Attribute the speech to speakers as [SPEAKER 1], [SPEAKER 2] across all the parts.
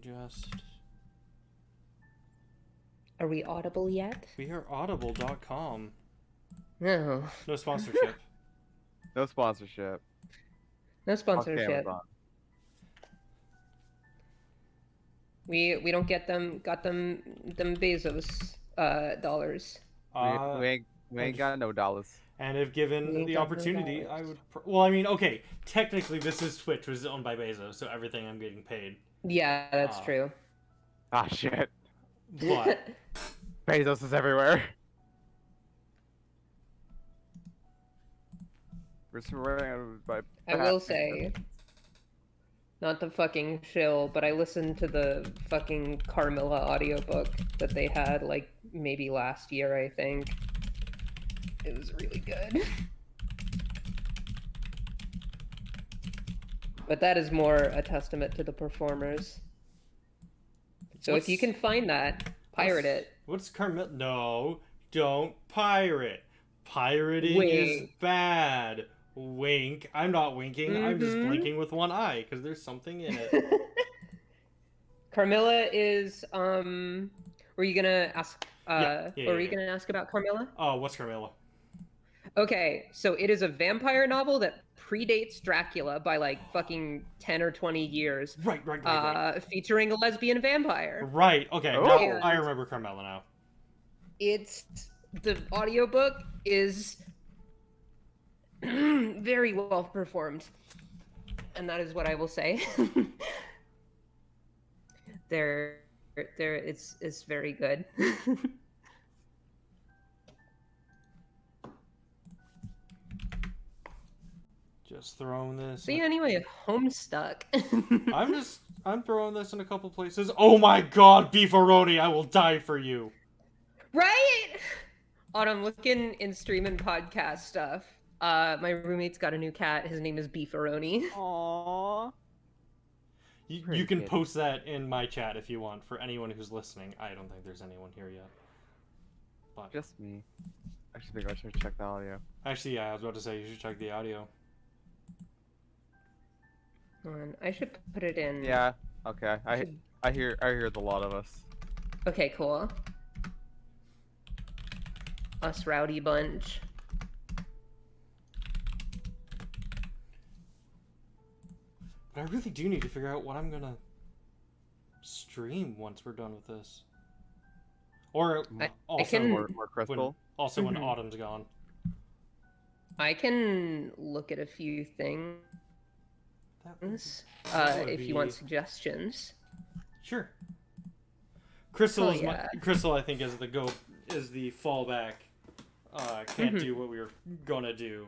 [SPEAKER 1] just...
[SPEAKER 2] Are we audible yet?
[SPEAKER 1] We are audible.com.
[SPEAKER 2] No.
[SPEAKER 1] No sponsorship.
[SPEAKER 3] No sponsorship.
[SPEAKER 2] No
[SPEAKER 3] Okay,
[SPEAKER 2] sponsorship.
[SPEAKER 3] Amazon.
[SPEAKER 2] We don't get them Bezos dollars.
[SPEAKER 3] We ain't got no dollars.
[SPEAKER 1] And if given
[SPEAKER 2] We
[SPEAKER 1] the
[SPEAKER 2] got no
[SPEAKER 1] opportunity, I
[SPEAKER 2] dollars.
[SPEAKER 1] would... Well, I mean, okay, technically this is Twitch, which is owned by Bezos, so everything I'm getting paid.
[SPEAKER 2] Yeah, that's true.
[SPEAKER 3] Ah, shit.
[SPEAKER 1] But...
[SPEAKER 3] Bezos is everywhere. We're surrounded by
[SPEAKER 2] I will say, not to fucking shill, but I listened to the fucking Carmilla audiobook that they had, like, maybe last year, I think. It was really good. But that is more a testament to the performers. So if you can find that, pirate it.
[SPEAKER 1] What's Carmilla? No, don't pirate. Pirating is
[SPEAKER 2] Wink.
[SPEAKER 1] bad. Wink. I'm not winking. I'm just blinking with one eye because there's something in it.
[SPEAKER 2] Carmilla is were you gonna ask
[SPEAKER 1] Yeah,
[SPEAKER 2] were you gonna ask about Carmilla?
[SPEAKER 1] Oh, what's Carmilla?
[SPEAKER 2] Okay, so it is a vampire novel that predates Dracula by like fucking 10 or 20 years.
[SPEAKER 1] Right.
[SPEAKER 2] Featuring a lesbian vampire.
[SPEAKER 1] Right, okay,
[SPEAKER 3] Oh.
[SPEAKER 1] now I remember Carmilla now.
[SPEAKER 2] It's the audiobook is very well performed. And that is what I will say. It's very good.
[SPEAKER 1] Just throwing this.
[SPEAKER 2] So yeah, anyway, Homestuck.
[SPEAKER 1] I'm throwing this in a couple places. Oh my god, Beefaroni, I will die for you.
[SPEAKER 2] Right? Autumn, looking in stream and podcast stuff. My roommate's got a new cat. His name is Beefaroni.
[SPEAKER 3] Aww.
[SPEAKER 1] You can post that in my chat if you want, for anyone who's listening. I don't think there's anyone here yet. But
[SPEAKER 3] Just me. I should think I should check the audio.
[SPEAKER 1] actually, yeah, I was about to say you should check the audio.
[SPEAKER 2] I should put it in.
[SPEAKER 3] Yeah. Okay. I hear the lot of us.
[SPEAKER 2] Okay, cool. Us rowdy bunch.
[SPEAKER 1] But I really do need to figure out what I'm gonna stream once we're done with this. Or also,
[SPEAKER 2] can-
[SPEAKER 3] More crystal.
[SPEAKER 1] when Autumn's gone.
[SPEAKER 2] I can look at a few things
[SPEAKER 1] That would
[SPEAKER 2] if you want suggestions.
[SPEAKER 1] Sure. Crystal
[SPEAKER 2] Hell yeah.
[SPEAKER 1] Crystal, I think, is the fallback. Can't do what we were gonna do.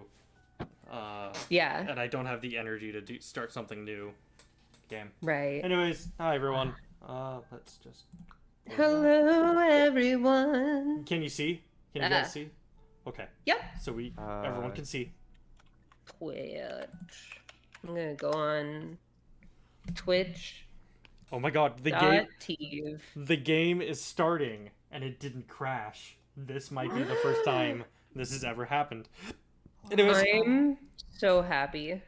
[SPEAKER 2] Yeah.
[SPEAKER 1] And I don't have the energy to start something new. Game.
[SPEAKER 2] Right.
[SPEAKER 1] Anyways, hi everyone. Let's just.
[SPEAKER 2] Hello, everyone.
[SPEAKER 1] Can you see? Can you guys see? Okay.
[SPEAKER 2] Yep.
[SPEAKER 1] So everyone can see.
[SPEAKER 2] Twitch. I'm gonna go on Twitch.
[SPEAKER 1] Oh my god, the game is starting and it didn't crash. This might be the first time this has ever happened. Anyways,
[SPEAKER 2] I'm so happy.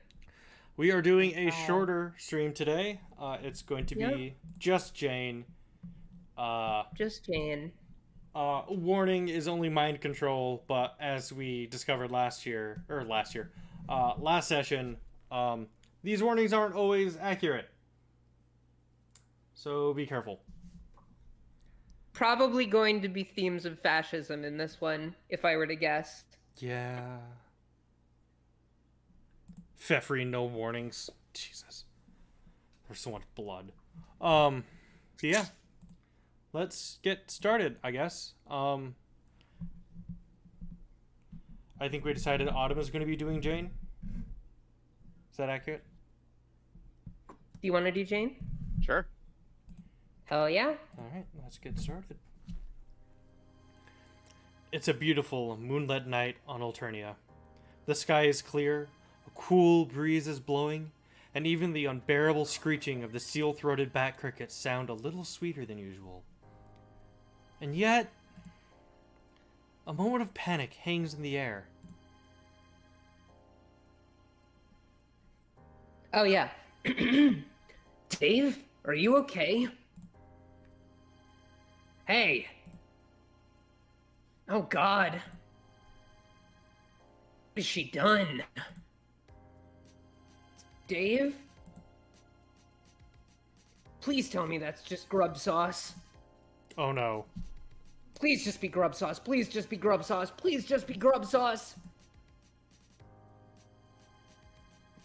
[SPEAKER 1] we are doing a shorter stream today. It's going to be just Jane.
[SPEAKER 2] Just Jane.
[SPEAKER 1] Warning is only mind control, but as we discovered last session, these warnings aren't always accurate. So be careful.
[SPEAKER 2] Probably going to be themes of fascism in this one, if I were to guess.
[SPEAKER 1] Yeah. Pfeffrey, no warnings. Jesus. There's so much blood. So yeah. Let's get started, I guess. I think we decided Autumn is going to be doing Jane. Is that accurate?
[SPEAKER 2] Do you want to do Jane?
[SPEAKER 3] Sure.
[SPEAKER 2] Hell yeah.
[SPEAKER 1] Alright, let's get started. It's a beautiful moonlit night on Alternia. The sky is clear, a cool breeze is blowing, and even the unbearable screeching of the seal-throated bat crickets sound a little sweeter than usual. And yet, a moment of panic hangs in the air.
[SPEAKER 2] Oh yeah. Dave, Are you okay? Hey! Oh God! What has she done? Dave? Please tell me that's just grub sauce.
[SPEAKER 1] Oh no.
[SPEAKER 2] Please just be grub sauce. Please just be grub sauce. Please just be grub sauce.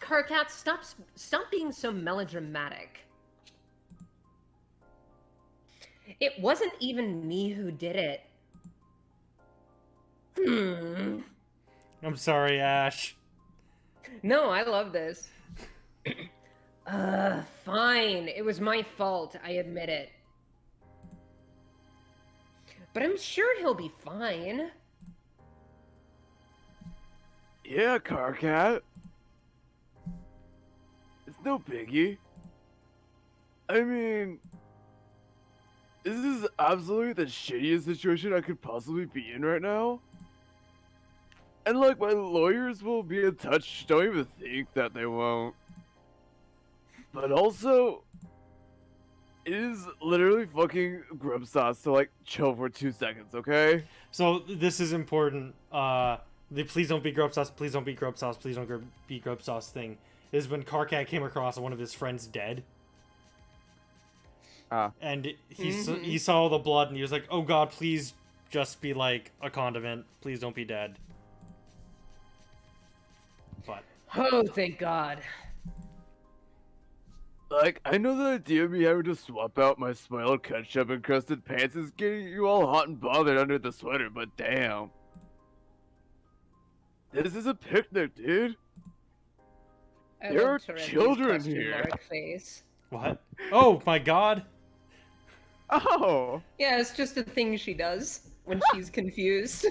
[SPEAKER 2] Carcat, stop being so melodramatic. It wasn't even me who did it.
[SPEAKER 1] I'm sorry, Ash.
[SPEAKER 2] No, I love this. Fine. It was my fault. I admit it. But I'm sure he'll be fine.
[SPEAKER 3] Yeah, Carcat. It's no biggie. I mean, this is absolutely the shittiest situation I could possibly be in right now. And like, my lawyers will be in touch. Don't even think that they won't. But also, it is literally fucking grub sauce, so like, chill for 2 seconds, okay?
[SPEAKER 1] So this is important. The please don't be grub sauce, please don't be grub sauce, please don't be grub sauce thing is when Carcat came across one of his friends dead. And he saw the blood and he was like, oh god, please just be like a condiment. Please don't be dead. But
[SPEAKER 2] Oh, thank God.
[SPEAKER 3] Like, I know the idea of me having to swap out my spoiled ketchup-encrusted pants is getting you all hot and bothered under the sweater, but damn. This is a picnic, dude.
[SPEAKER 2] I
[SPEAKER 3] There
[SPEAKER 2] love
[SPEAKER 3] are
[SPEAKER 2] Terenzi's
[SPEAKER 3] children
[SPEAKER 2] question
[SPEAKER 3] here.
[SPEAKER 2] mark face.
[SPEAKER 1] what? Oh my god.
[SPEAKER 3] Oh!
[SPEAKER 2] Yeah, it's just a thing she does when she's confused.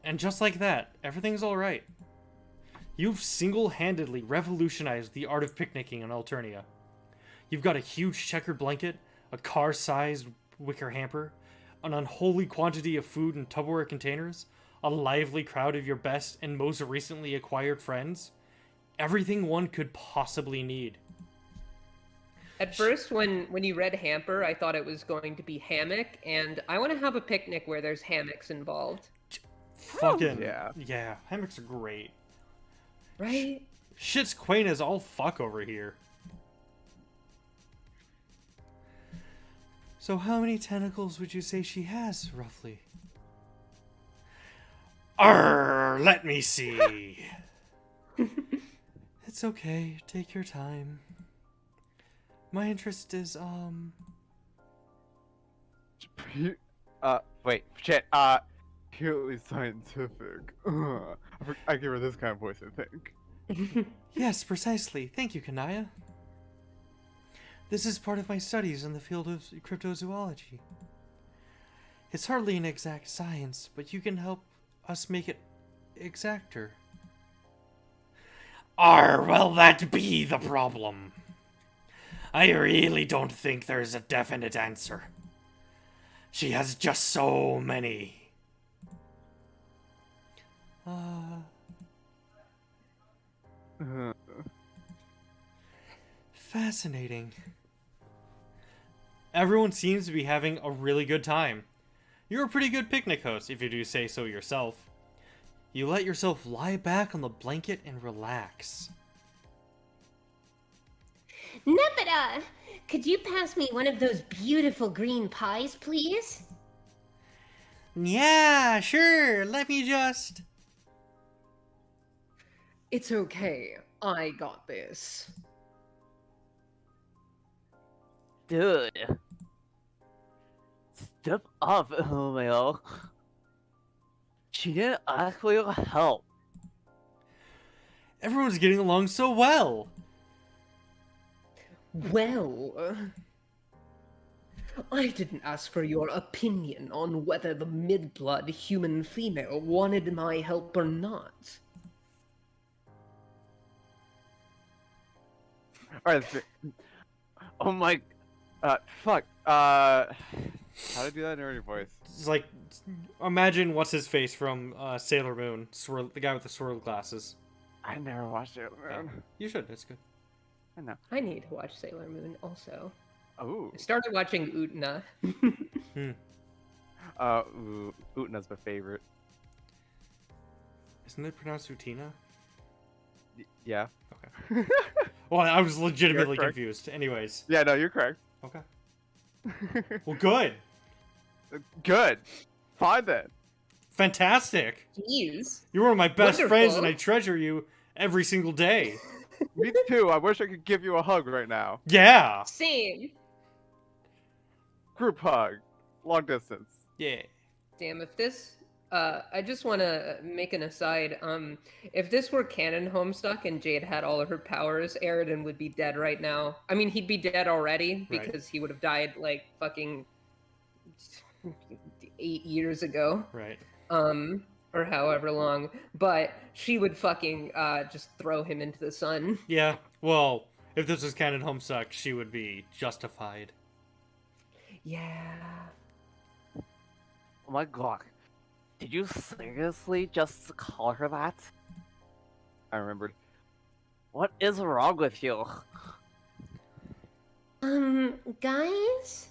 [SPEAKER 1] And just like that, everything's alright. You've single-handedly revolutionized the art of picnicking in Alternia. You've got a huge checkered blanket, a car-sized wicker hamper, an unholy quantity of food in Tupperware containers, a lively crowd of your best and most recently acquired friends. Everything one could possibly need.
[SPEAKER 2] At first, when you read hamper, I thought it was going to be hammock, and I want to have a picnic where there's hammocks involved.
[SPEAKER 1] Fucking
[SPEAKER 3] yeah.
[SPEAKER 1] yeah, hammocks are great.
[SPEAKER 2] Right?
[SPEAKER 1] Shit's quaint as all fuck over here. So how many tentacles would you say she has, roughly? Let me see. It's okay, take your time. My interest is,
[SPEAKER 3] Wait, shit, purely scientific. I give her this kind of voice, I think.
[SPEAKER 1] Yes, precisely. Thank you, Kanaya. This is part of my studies in the field of cryptozoology. It's hardly an exact science, but you can help us make it exacter. Well, that be the problem. I really don't think there's a definite answer. She has just so many. Fascinating. Everyone seems to be having a really good time. You're a pretty good picnic host, if you do say so yourself. You let yourself lie back on the blanket and relax.
[SPEAKER 4] Nepeta, could you pass me one of those beautiful green pies, please?
[SPEAKER 1] Yeah, sure. Let me just...
[SPEAKER 2] It's okay. I got this.
[SPEAKER 3] Dude. Step up, Romeo. She didn't ask for your help.
[SPEAKER 1] Everyone's getting along so well.
[SPEAKER 2] Well, I didn't ask for your opinion on whether the mid-blood human female wanted my help or not.
[SPEAKER 3] Alright, oh my... fuck. How do I do that in a voice?
[SPEAKER 1] It's like, imagine what's his face from Sailor Moon, the guy with the swirl glasses.
[SPEAKER 3] I never watched it, man.
[SPEAKER 1] You should. It's good.
[SPEAKER 3] I know.
[SPEAKER 2] I need to watch Sailor Moon also.
[SPEAKER 3] Oh.
[SPEAKER 2] I started watching Utena.
[SPEAKER 3] Utna's my favorite.
[SPEAKER 1] Isn't it pronounced Utina?
[SPEAKER 3] Yeah.
[SPEAKER 1] Okay. Well, I was legitimately
[SPEAKER 3] correct.
[SPEAKER 1] confused. Anyways.
[SPEAKER 3] Yeah, no, you're correct.
[SPEAKER 1] Okay. Well, good.
[SPEAKER 3] Good. Fine then.
[SPEAKER 1] Fantastic.
[SPEAKER 2] Jeez.
[SPEAKER 1] You're one of my best friends, and I
[SPEAKER 2] Wonderful.
[SPEAKER 1] treasure you every single day.
[SPEAKER 3] Me too. I wish I could give you a hug right now.
[SPEAKER 1] Yeah.
[SPEAKER 2] Same.
[SPEAKER 3] Group hug. Long distance.
[SPEAKER 1] Yeah.
[SPEAKER 2] Damn, if this I just want to make an aside. If this were canon Homestuck and Jade had all of her powers, Aridin would be dead right now. I mean, he'd be dead already
[SPEAKER 1] Right.
[SPEAKER 2] because he would have died like fucking 8 years ago.
[SPEAKER 1] Right.
[SPEAKER 2] Or however long. But she would fucking just throw him into the sun.
[SPEAKER 1] Yeah. Well, if this was canon Homestuck, she would be justified.
[SPEAKER 2] Yeah.
[SPEAKER 5] Oh my god. Did you seriously just call her that?
[SPEAKER 3] I remembered.
[SPEAKER 5] What is wrong with you?
[SPEAKER 4] Guys?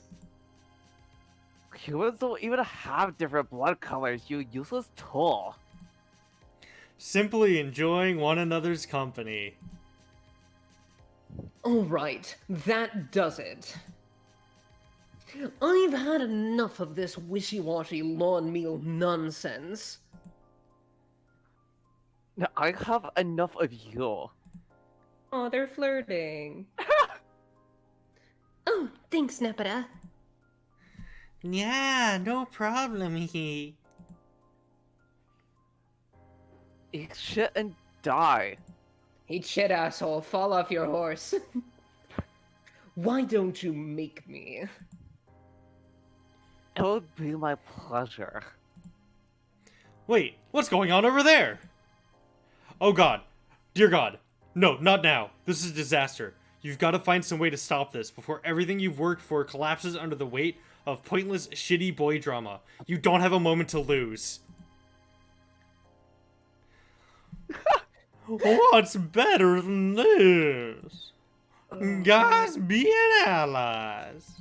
[SPEAKER 5] Humans don't even have different blood colors, you useless tool.
[SPEAKER 1] Simply enjoying one another's company.
[SPEAKER 2] All right, that does it.
[SPEAKER 4] I've had enough of this wishy-washy lawn meal nonsense.
[SPEAKER 5] Now, I have enough of you.
[SPEAKER 2] Oh, they're flirting.
[SPEAKER 4] Oh, thanks, Nepeta.
[SPEAKER 1] Yeah, no problem, he.
[SPEAKER 5] Eat shit and die.
[SPEAKER 2] Eat shit, asshole. Fall off your horse. Why don't you make me?
[SPEAKER 5] It would be my pleasure.
[SPEAKER 1] Wait, what's going on over there? Oh god. Dear god. No, not now. This is a disaster. You've got to find some way to stop this before everything you've worked for collapses under the weight of pointless, shitty boy drama. You don't have a moment to lose. What's better than this? Guys being allies.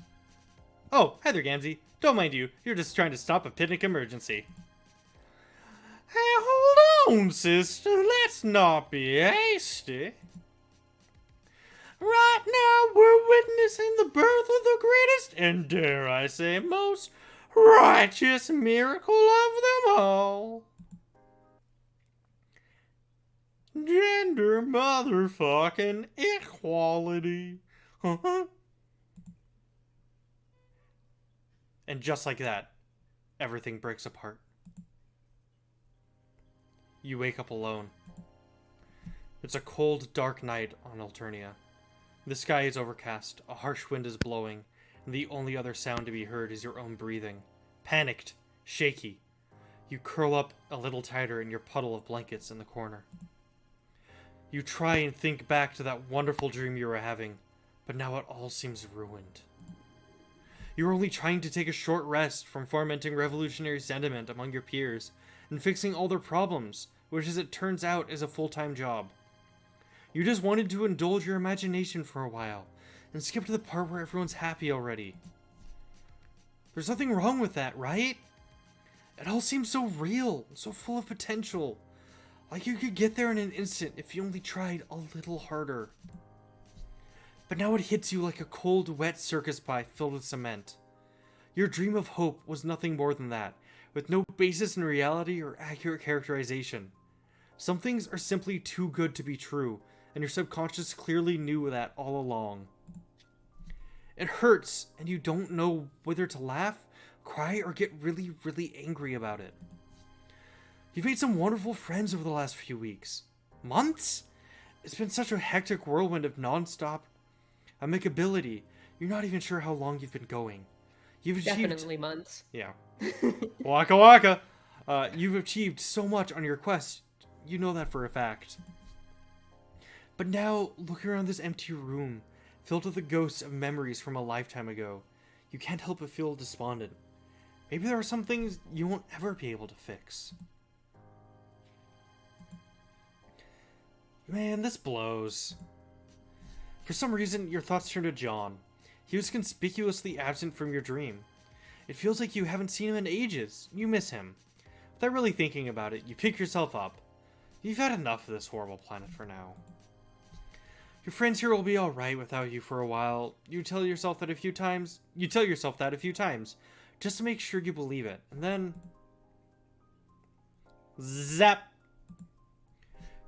[SPEAKER 1] Oh, hi there, Gamzee. Don't mind you. You're just trying to stop a picnic emergency. Hey, hold on, sister. Let's not be hasty. Right now, we're witnessing the birth of the greatest, and dare I say, most righteous miracle of them all. Gender motherfucking equality. And just like that, everything breaks apart. You wake up alone. It's a cold, dark night on Alternia. The sky is overcast, a harsh wind is blowing, and the only other sound to be heard is your own breathing. Panicked, shaky, you curl up a little tighter in your puddle of blankets in the corner. You try and think back to that wonderful dream you were having, but now it all seems ruined. You're only trying to take a short rest from fomenting revolutionary sentiment among your peers and fixing all their problems, which as it turns out is a full-time job. You just wanted to indulge your imagination for a while and skip to the part where everyone's happy already. There's nothing wrong with that, right? It all seems so real, so full of potential. Like you could get there in an instant if you only tried a little harder. But now it hits you like a cold, wet circus pie filled with cement. Your dream of hope was nothing more than that, with no basis in reality or accurate characterization. Some things are simply too good to be true, and your subconscious clearly knew that all along. It hurts, and you don't know whether to laugh, cry, or get really, really angry about it. You've made some wonderful friends over the last few weeks. Months? It's been such a hectic whirlwind of non-stop amicability. You're not even sure how long you've been going. You've achieved...
[SPEAKER 2] Definitely months.
[SPEAKER 1] Yeah. Waka waka! You've achieved so much on your quest. You know that for a fact. But now, looking around this empty room, filled with the ghosts of memories from a lifetime ago, you can't help but feel despondent. Maybe there are some things you won't ever be able to fix. Man, this blows. For some reason, your thoughts turn to John. He was conspicuously absent from your dream. It feels like you haven't seen him in ages. You miss him. Without really thinking about it, you pick yourself up. You've had enough of this horrible planet for now. Your friends here will be alright without you for a while. You tell yourself that a few times, just to make sure you believe it. And then... zap!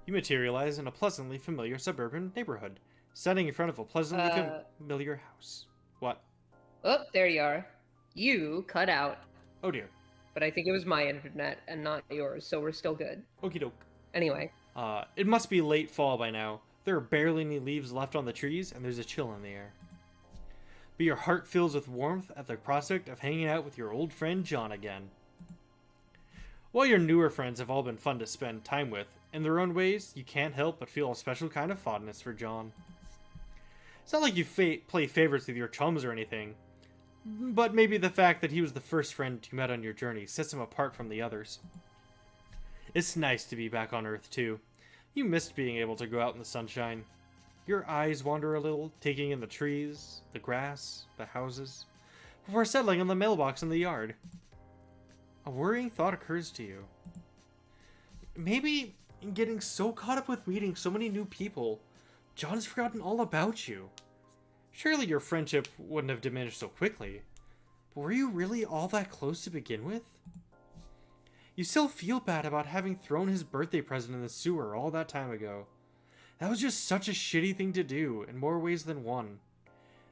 [SPEAKER 1] You materialize in a pleasantly familiar suburban neighborhood, standing in front of a pleasantly familiar house. What?
[SPEAKER 2] Oh, there you are. You cut out.
[SPEAKER 1] Oh dear.
[SPEAKER 2] But I think it was my internet and not yours, so we're still good.
[SPEAKER 1] Okie doke.
[SPEAKER 2] Anyway.
[SPEAKER 1] It must be late fall by now. There are barely any leaves left on the trees, and there's a chill in the air. But your heart fills with warmth at the prospect of hanging out with your old friend John again. While your newer friends have all been fun to spend time with, in their own ways, you can't help but feel a special kind of fondness for John. It's not like you play favorites with your chums or anything, but maybe the fact that he was the first friend you met on your journey sets him apart from the others. It's nice to be back on Earth, too. You missed being able to go out in the sunshine. Your eyes wander a little, taking in the trees, the grass, the houses, before settling on the mailbox in the yard. A worrying thought occurs to you. Maybe, in getting so caught up with meeting so many new people, John's forgotten all about you. Surely your friendship wouldn't have diminished so quickly. But were you really all that close to begin with? You still feel bad about having thrown his birthday present in the sewer all that time ago. That was just such a shitty thing to do, in more ways than one.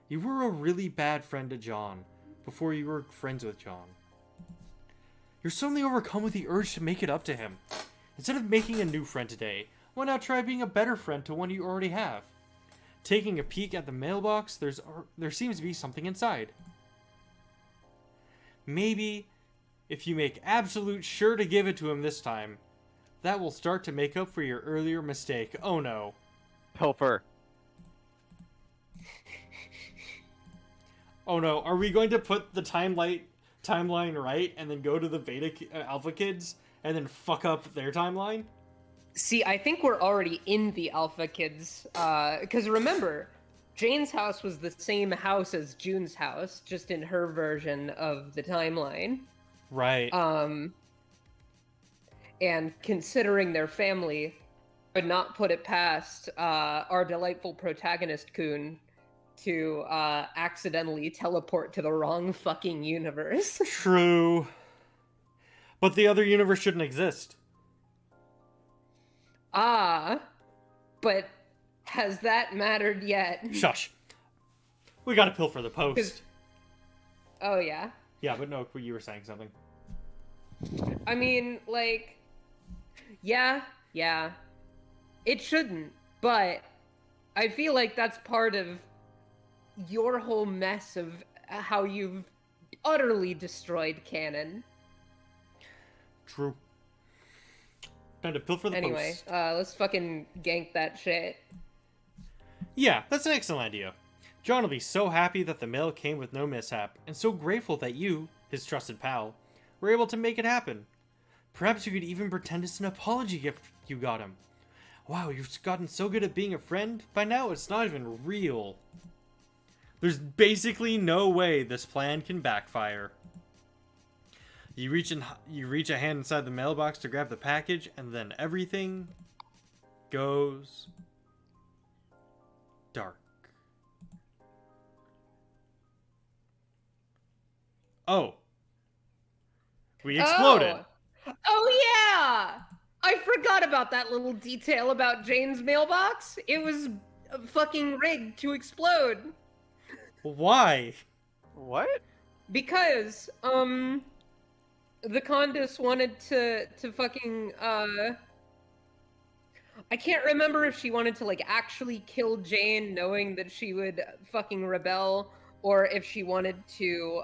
[SPEAKER 1] You were a really bad friend to John, before you were friends with John. You're suddenly overcome with the urge to make it up to him. Instead of making a new friend today, why not try being a better friend to one you already have? Taking a peek at the mailbox, there seems to be something inside. Maybe, if you make absolute sure to give it to him this time, that will start to make up for your earlier mistake. Oh no.
[SPEAKER 5] Pilfer.
[SPEAKER 1] Oh no, are we going to put the timeline right and then go to the alpha kids and then fuck up their timeline?
[SPEAKER 2] See, I think we're already in the Alpha Kids, because remember, Jane's house was the same house as June's house, just in her version of the timeline.
[SPEAKER 1] Right.
[SPEAKER 2] And considering their family, I would not put it past our delightful protagonist, Kun, to accidentally teleport to the wrong fucking universe.
[SPEAKER 1] True. But the other universe shouldn't exist.
[SPEAKER 2] But has that mattered yet?
[SPEAKER 1] Shush. We gotta pilfer the post.
[SPEAKER 2] Oh, yeah?
[SPEAKER 1] Yeah, but no, you were saying something.
[SPEAKER 2] I mean, like, yeah. It shouldn't, but I feel like that's part of your whole mess of how you've utterly destroyed canon.
[SPEAKER 1] True. Time to pilfer the post.
[SPEAKER 2] Anyway, let's fucking gank that shit.
[SPEAKER 1] Yeah, that's an excellent idea. John will be so happy that the mail came with no mishap, and so grateful that you, his trusted pal, were able to make it happen. Perhaps you could even pretend it's an apology gift you got him. Wow, you've gotten so good at being a friend, by now it's not even real. There's basically no way this plan can backfire. You reach a hand inside the mailbox to grab the package, and then everything goes dark. Oh. We exploded.
[SPEAKER 2] Oh yeah! I forgot about that little detail about Jane's mailbox. It was fucking rigged to explode.
[SPEAKER 1] Why?
[SPEAKER 3] What?
[SPEAKER 2] Because, the Condis wanted to fucking, I can't remember if she wanted to, like, actually kill Jane knowing that she would fucking rebel, or if she wanted to,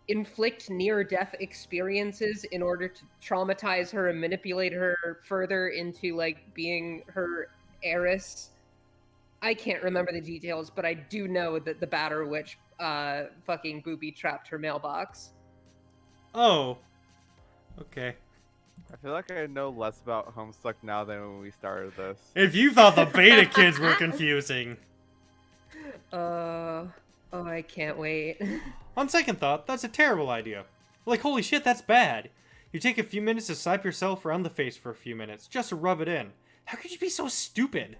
[SPEAKER 2] inflict near-death experiences in order to traumatize her and manipulate her further into, like, being her heiress. I can't remember the details, but I do know that the Batter Witch, fucking booby-trapped her mailbox.
[SPEAKER 1] Oh. Okay.
[SPEAKER 3] I feel like I know less about Homestuck now than when we started this.
[SPEAKER 1] If you thought the beta kids were confusing.
[SPEAKER 2] Oh, I can't wait.
[SPEAKER 1] On second thought, that's a terrible idea. Like, holy shit, that's bad. You take a few minutes to slap yourself around the face for a few minutes, just to rub it in. How could you be so stupid?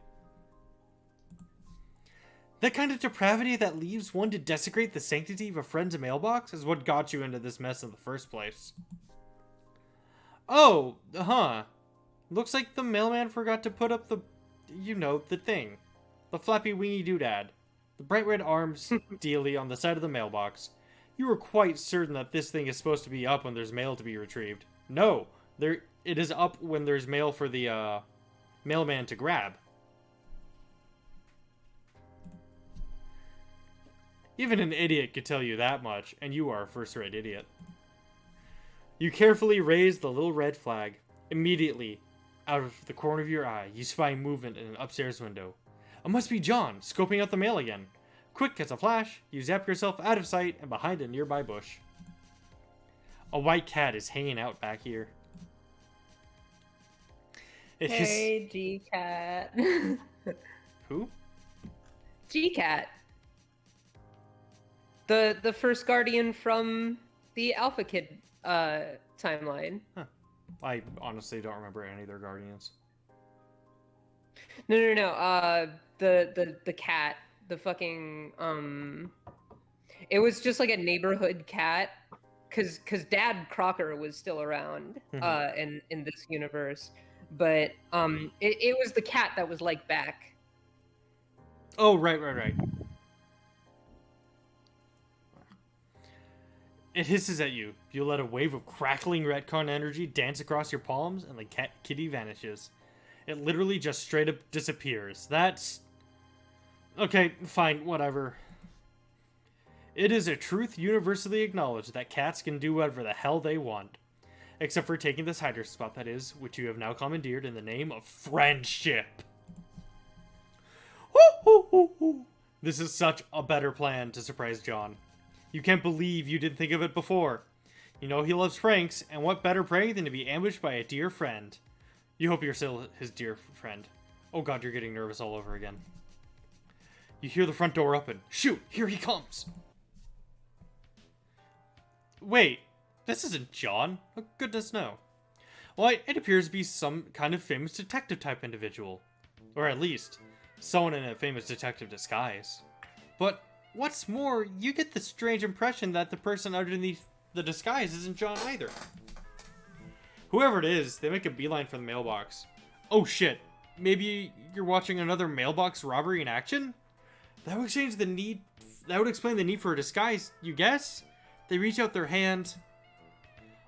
[SPEAKER 1] That kind of depravity that leaves one to desecrate the sanctity of a friend's mailbox is what got you into this mess in the first place. Oh, huh. Looks like the mailman forgot to put up the, the thing. The flappy wingy doodad. The bright red arms dealy on the side of the mailbox. You were quite certain that this thing is supposed to be up when there's mail to be retrieved. No, it is up when there's mail for the mailman to grab. Even an idiot could tell you that much, and you are a first-rate idiot. You carefully raise the little red flag. Immediately, out of the corner of your eye, you spy movement in an upstairs window. It must be John, scoping out the mail again. Quick as a flash, you zap yourself out of sight and behind a nearby bush. A white cat is hanging out back here.
[SPEAKER 2] Hey, G-Cat.
[SPEAKER 1] Who?
[SPEAKER 2] G-Cat. The first guardian from the Alpha Kid timeline.
[SPEAKER 1] Huh. I honestly don't remember any of their guardians.
[SPEAKER 2] No. The cat. The fucking it was just like a neighborhood cat, cause Dad Crocker was still around in this universe, but it was the cat that was like back.
[SPEAKER 1] Oh, right. It hisses at you. You let a wave of crackling retcon energy dance across your palms, and the kitty vanishes. It literally just straight up disappears. That's... Okay, fine, whatever. It is a truth universally acknowledged that cats can do whatever the hell they want. Except for taking this hiding spot, that is, which you have now commandeered in the name of friendship. This is such a better plan to surprise John. You can't believe you didn't think of it before. You know he loves pranks, and what better prank than to be ambushed by a dear friend? You hope you're still his dear friend. Oh god, you're getting nervous all over again. You hear the front door open. Shoot, here he comes! Wait, this isn't John. Oh, goodness no. Well, it appears to be some kind of famous detective type individual. Or at least, someone in a famous detective disguise. But what's more, you get the strange impression that the person underneath the disguise isn't John either. Whoever it is, they make a beeline for the mailbox. Oh shit, maybe you're watching another mailbox robbery in action? That would explain the need for a disguise, you guess? They reach out their hand.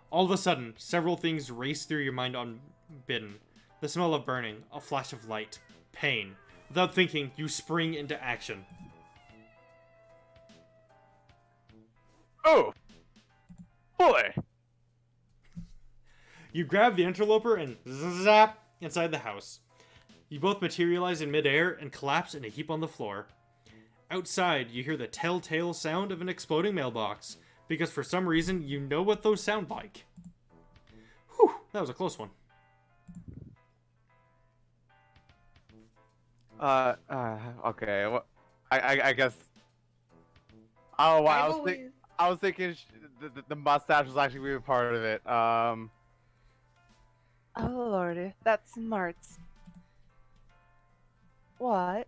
[SPEAKER 1] All of a sudden, several things race through your mind unbidden. The smell of burning, a flash of light, pain. Without thinking, you spring into action.
[SPEAKER 3] Oh! Boy!
[SPEAKER 1] You grab the interloper and zap inside the house. You both materialize in midair and collapse in a heap on the floor. Outside, you hear the telltale sound of an exploding mailbox, because for some reason, you know what those sound like. Whew, that was a close one.
[SPEAKER 3] Okay. Well, I guess. Oh wow! I was thinking the mustache was actually being part of it.
[SPEAKER 5] Oh lordy, that's smarts. What?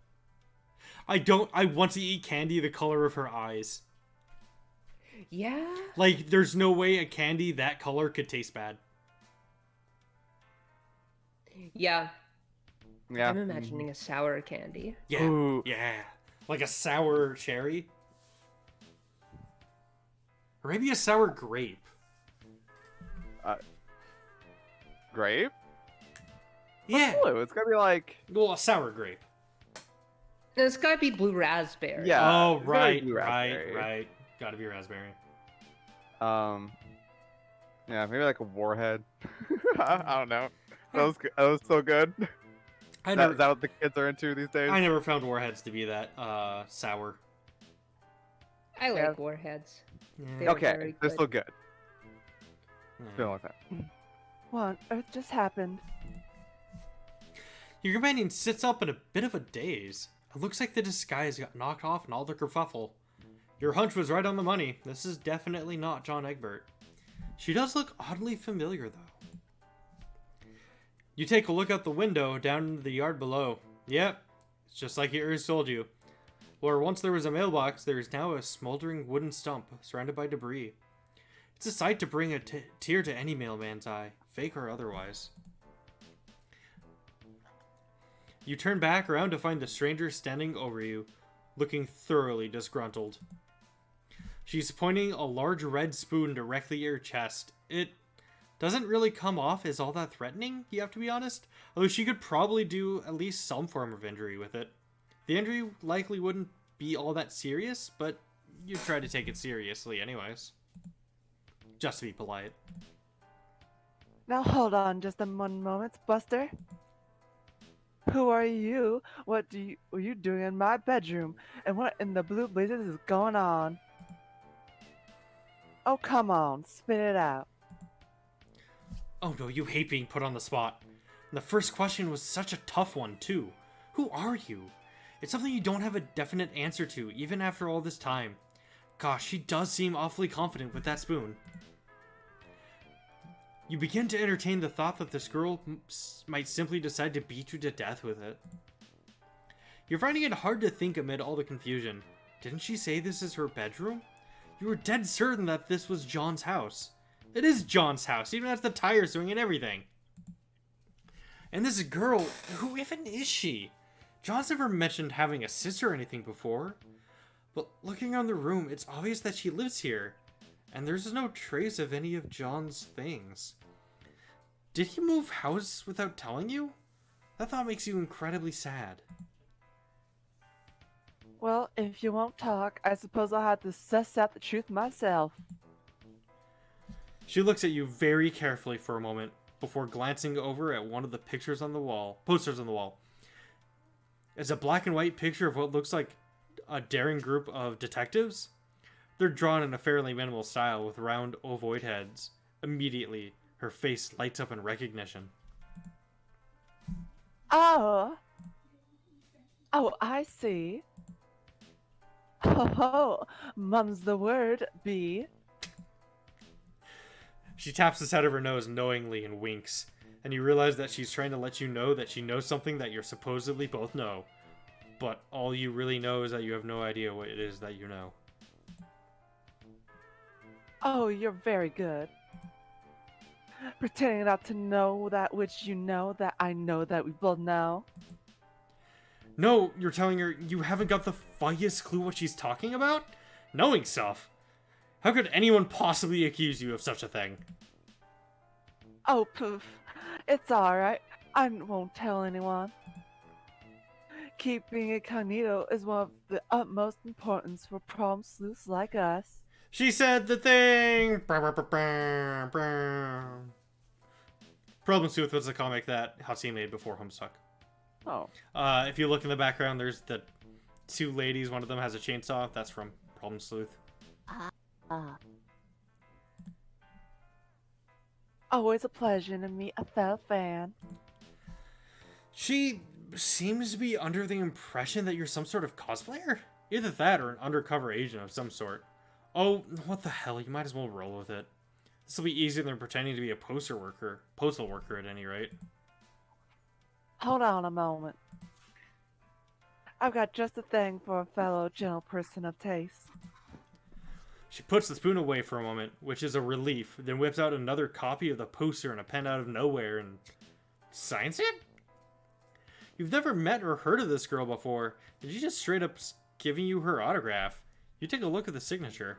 [SPEAKER 1] I want to eat candy the color of her eyes.
[SPEAKER 2] Yeah.
[SPEAKER 1] Like, there's no way a candy that color could taste bad.
[SPEAKER 2] Yeah.
[SPEAKER 3] Yeah.
[SPEAKER 2] I'm imagining a sour candy.
[SPEAKER 1] Yeah.
[SPEAKER 3] Ooh.
[SPEAKER 1] Yeah. Like a sour cherry. Or maybe a sour grape.
[SPEAKER 3] Grape?
[SPEAKER 1] Yeah.
[SPEAKER 3] Blue. It's gonna be like.
[SPEAKER 1] Well, a sour grape.
[SPEAKER 2] It's gotta be blue raspberry.
[SPEAKER 3] Yeah.
[SPEAKER 1] Oh,
[SPEAKER 3] it's gotta
[SPEAKER 1] right,
[SPEAKER 3] be raspberry.
[SPEAKER 1] right. Gotta be raspberry.
[SPEAKER 3] Yeah, maybe like a warhead. I don't know. That was good. That was so good.
[SPEAKER 1] I
[SPEAKER 3] Is
[SPEAKER 1] never,
[SPEAKER 3] that what the kids are into these days?
[SPEAKER 1] I never found warheads to be that sour.
[SPEAKER 2] I like
[SPEAKER 5] Yeah.
[SPEAKER 2] warheads.
[SPEAKER 1] Yeah.
[SPEAKER 2] They're
[SPEAKER 3] Okay,
[SPEAKER 2] very
[SPEAKER 3] they're
[SPEAKER 2] good.
[SPEAKER 3] still good.
[SPEAKER 1] Yeah.
[SPEAKER 3] Feeling like that.
[SPEAKER 5] What on earth just happened?
[SPEAKER 1] Your companion sits up in a bit of a daze. It looks like the disguise got knocked off in all the kerfuffle. Your hunch was right on the money. This is definitely not John Egbert. She does look oddly familiar, though. You take a look out the window down into the yard below. Yep, it's just like your ears told you. Where once there was a mailbox, there is now a smoldering wooden stump surrounded by debris. It's a sight to bring a tear to any mailman's eye, fake or otherwise. You turn back around to find the stranger standing over you, looking thoroughly disgruntled. She's pointing a large red spoon directly at your chest. It doesn't really come off as all that threatening, you have to be honest, although she could probably do at least some form of injury with it. The injury likely wouldn't be all that serious, but you try to take it seriously anyways. Just to be polite.
[SPEAKER 6] Now hold on just a moment, Buster. Who are you? What are you doing in my bedroom? And what in the blue blazes is going on? Oh, come on, spit it out.
[SPEAKER 1] Oh no, you hate being put on the spot. And the first question was such a tough one, too. Who are you? It's something you don't have a definite answer to, even after all this time. Gosh, she does seem awfully confident with that spoon. You begin to entertain the thought that this girl might simply decide to beat you to death with it. You're finding it hard to think amid all the confusion. Didn't she say this is her bedroom? You were dead certain that this was John's house. It is John's house, even has the tire swing and everything. And this girl, who even is she? John's never mentioned having a sister or anything before. But looking around the room, it's obvious that she lives here. And there's no trace of any of John's things. Did he move house without telling you? That thought makes you incredibly sad.
[SPEAKER 6] Well, if you won't talk, I suppose I'll have to suss out the truth myself.
[SPEAKER 1] She looks at you very carefully for a moment before glancing over at one of the posters on the wall. It's a black and white picture of what looks like a daring group of detectives. They're drawn in a fairly minimal style with round ovoid heads. Immediately, her face lights up in recognition.
[SPEAKER 6] Oh, I see. Oh, mum's the word, B.
[SPEAKER 1] She taps the side of her nose knowingly and winks, and you realize that she's trying to let you know that she knows something that you're supposedly both know. But all you really know is that you have no idea what it is that you know.
[SPEAKER 6] Oh, you're very good. Pretending not to know that which you know that I know that we both know.
[SPEAKER 1] No, you're telling her you haven't got the foggiest clue what she's talking about? Knowing stuff? How could anyone possibly accuse you of such a thing?
[SPEAKER 6] Oh, poof. It's alright. I won't tell anyone. Keeping incognito is one of the utmost importance for problem sleuths like us.
[SPEAKER 1] She said the thing! Problem Sleuth was a comic that Hatsune made before Homestuck.
[SPEAKER 6] Oh.
[SPEAKER 1] If you look in the background, there's the two ladies. One of them has a chainsaw. That's from Problem Sleuth.
[SPEAKER 6] Always a pleasure to meet a fellow fan.
[SPEAKER 1] She seems to be under the impression that you're some sort of cosplayer? Either that or an undercover agent of some sort. Oh, what the hell, you might as well roll with it. This will be easier than pretending to be a postal worker at any rate.
[SPEAKER 6] Hold on a moment. I've got just a thing for a fellow gentle person of taste.
[SPEAKER 1] She puts the spoon away for a moment, which is a relief, then whips out another copy of the poster and a pen out of nowhere and signs it? You've never met or heard of this girl before, and she's just straight up giving you her autograph. You take a look at the signature.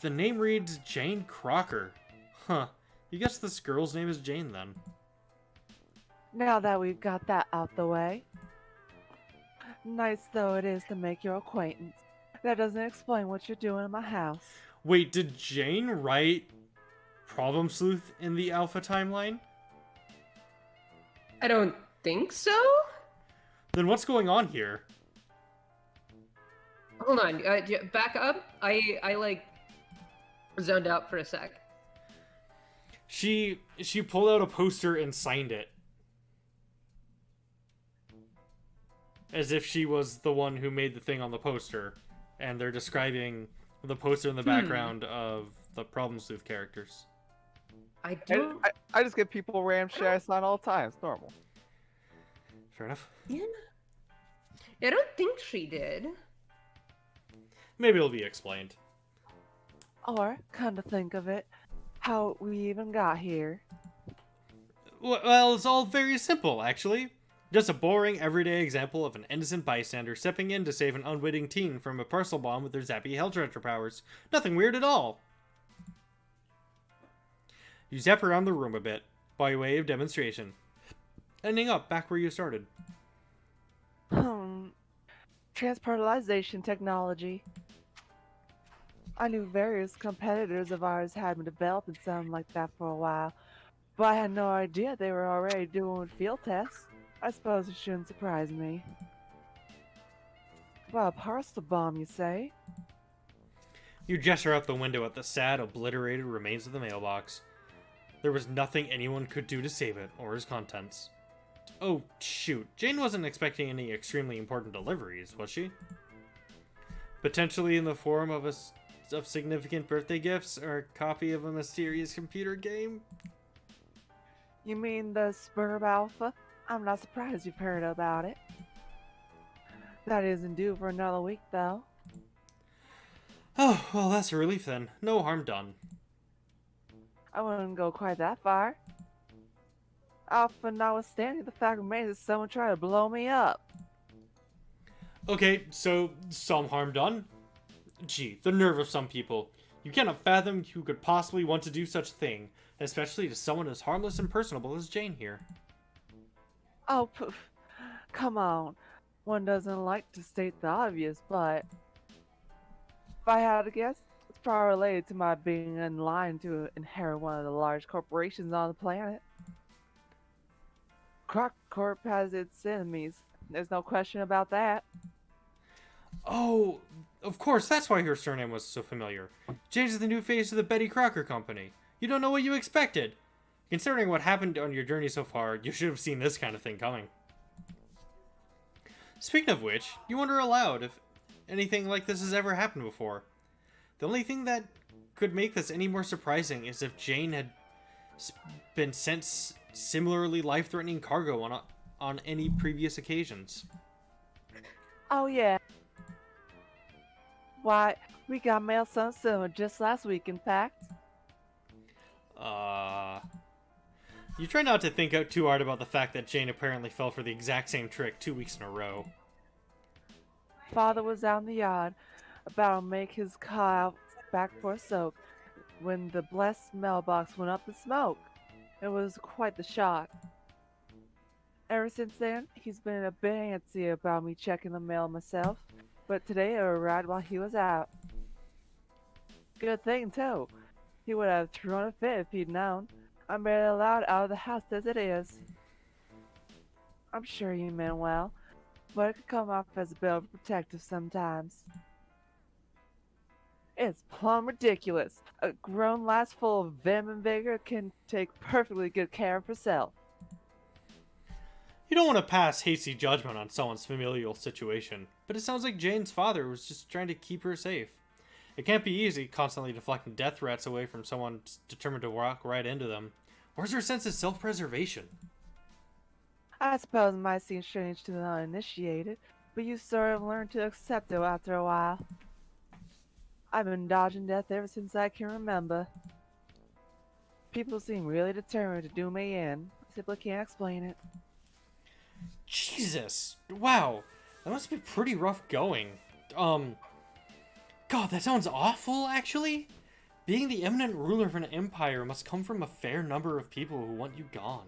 [SPEAKER 1] The name reads Jane Crocker. Huh. You guess this girl's name is Jane then.
[SPEAKER 6] Now that we've got that out the way. Nice though it is to make your acquaintance. That doesn't explain what you're doing in my house.
[SPEAKER 1] Wait, did Jane write Problem Sleuth in the Alpha timeline?
[SPEAKER 2] I don't think so.
[SPEAKER 1] Then what's going on here?
[SPEAKER 2] Hold on, back up. I like zoned out for a sec.
[SPEAKER 1] She pulled out a poster and signed it. as if she was the one who made the thing on the poster, and they're describing the poster in the background of the Problem Sleuth characters.
[SPEAKER 2] I do.
[SPEAKER 6] I just get people ram share I sign all the time. It's normal.
[SPEAKER 1] Fair enough.
[SPEAKER 2] Yeah. I don't think she did.
[SPEAKER 1] Maybe it'll be explained.
[SPEAKER 6] Or, come to think of it, how we even got here.
[SPEAKER 1] Well, it's all very simple, actually. Just a boring, everyday example of an innocent bystander stepping in to save an unwitting teen from a parcel bomb with their zappy Hellstretcher powers. Nothing weird at all. You zap around the room a bit, by way of demonstration. Ending up back where you started.
[SPEAKER 6] Transportalization technology. I knew various competitors of ours had been developing something like that for a while, but I had no idea they were already doing field tests. I suppose it shouldn't surprise me. Well, a parcel bomb, you say?
[SPEAKER 1] You gesture out the window at the sad, obliterated remains of the mailbox. There was nothing anyone could do to save it, or its contents. Oh, shoot. Jane wasn't expecting any extremely important deliveries, was she? Potentially in the form of significant birthday gifts, or a copy of a mysterious computer game?
[SPEAKER 6] You mean the Spurb Alpha? I'm not surprised you've heard about it. That isn't due for another week, though.
[SPEAKER 1] Oh, well, that's a relief then. No harm done.
[SPEAKER 6] I wouldn't go quite that far. Alpha notwithstanding, the fact remains that someone tried to blow me up.
[SPEAKER 1] Okay, so some harm done? Gee, the nerve of some people. You cannot fathom who could possibly want to do such a thing, especially to someone as harmless and personable as Jane here.
[SPEAKER 6] Oh, poof. Come on. One doesn't like to state the obvious, but if I had to guess, it's probably related to my being in line to inherit one of the large corporations on the planet. Croc Corp has its enemies. There's no question about that.
[SPEAKER 1] Oh, of course, that's why her surname was so familiar. Jane is the new face of the Betty Crocker Company. You don't know what you expected. Considering what happened on your journey so far, you should have seen this kind of thing coming. Speaking of which, you wonder aloud if anything like this has ever happened before. The only thing that could make this any more surprising is if Jane had been sent similarly life-threatening cargo on any previous occasions.
[SPEAKER 6] Oh, yeah. Why, we got mail sent similar just last week, in fact.
[SPEAKER 1] You try not to think out too hard about the fact that Jane apparently fell for the exact same trick 2 weeks in a row.
[SPEAKER 6] Father was out in the yard, about to make his car out back for a soak, when the blessed mailbox went up in smoke. It was quite the shock. Ever since then, he's been a bit antsy about me checking the mail myself, but today it arrived while he was out. Good thing, too. He would have thrown a fit if he'd known. I'm barely allowed out of the house as it is. I'm sure you meant well, but it could come off as a bit overprotective sometimes. It's plumb ridiculous. A grown lass full of vim and vigor can take perfectly good care of herself.
[SPEAKER 1] You don't want to pass hasty judgment on someone's familial situation, but it sounds like Jane's father was just trying to keep her safe. It can't be easy constantly deflecting death threats away from someone determined to walk right into them. Where's her sense of self-preservation?
[SPEAKER 6] I suppose it might seem strange to the uninitiated, but you sort of learn to accept it after a while. I've been dodging death ever since I can remember. People seem really determined to do me in. I simply can't explain it.
[SPEAKER 1] Jesus! Wow! That must be pretty rough going. God, that sounds awful, actually. Being the eminent ruler of an empire must come from a fair number of people who want you gone.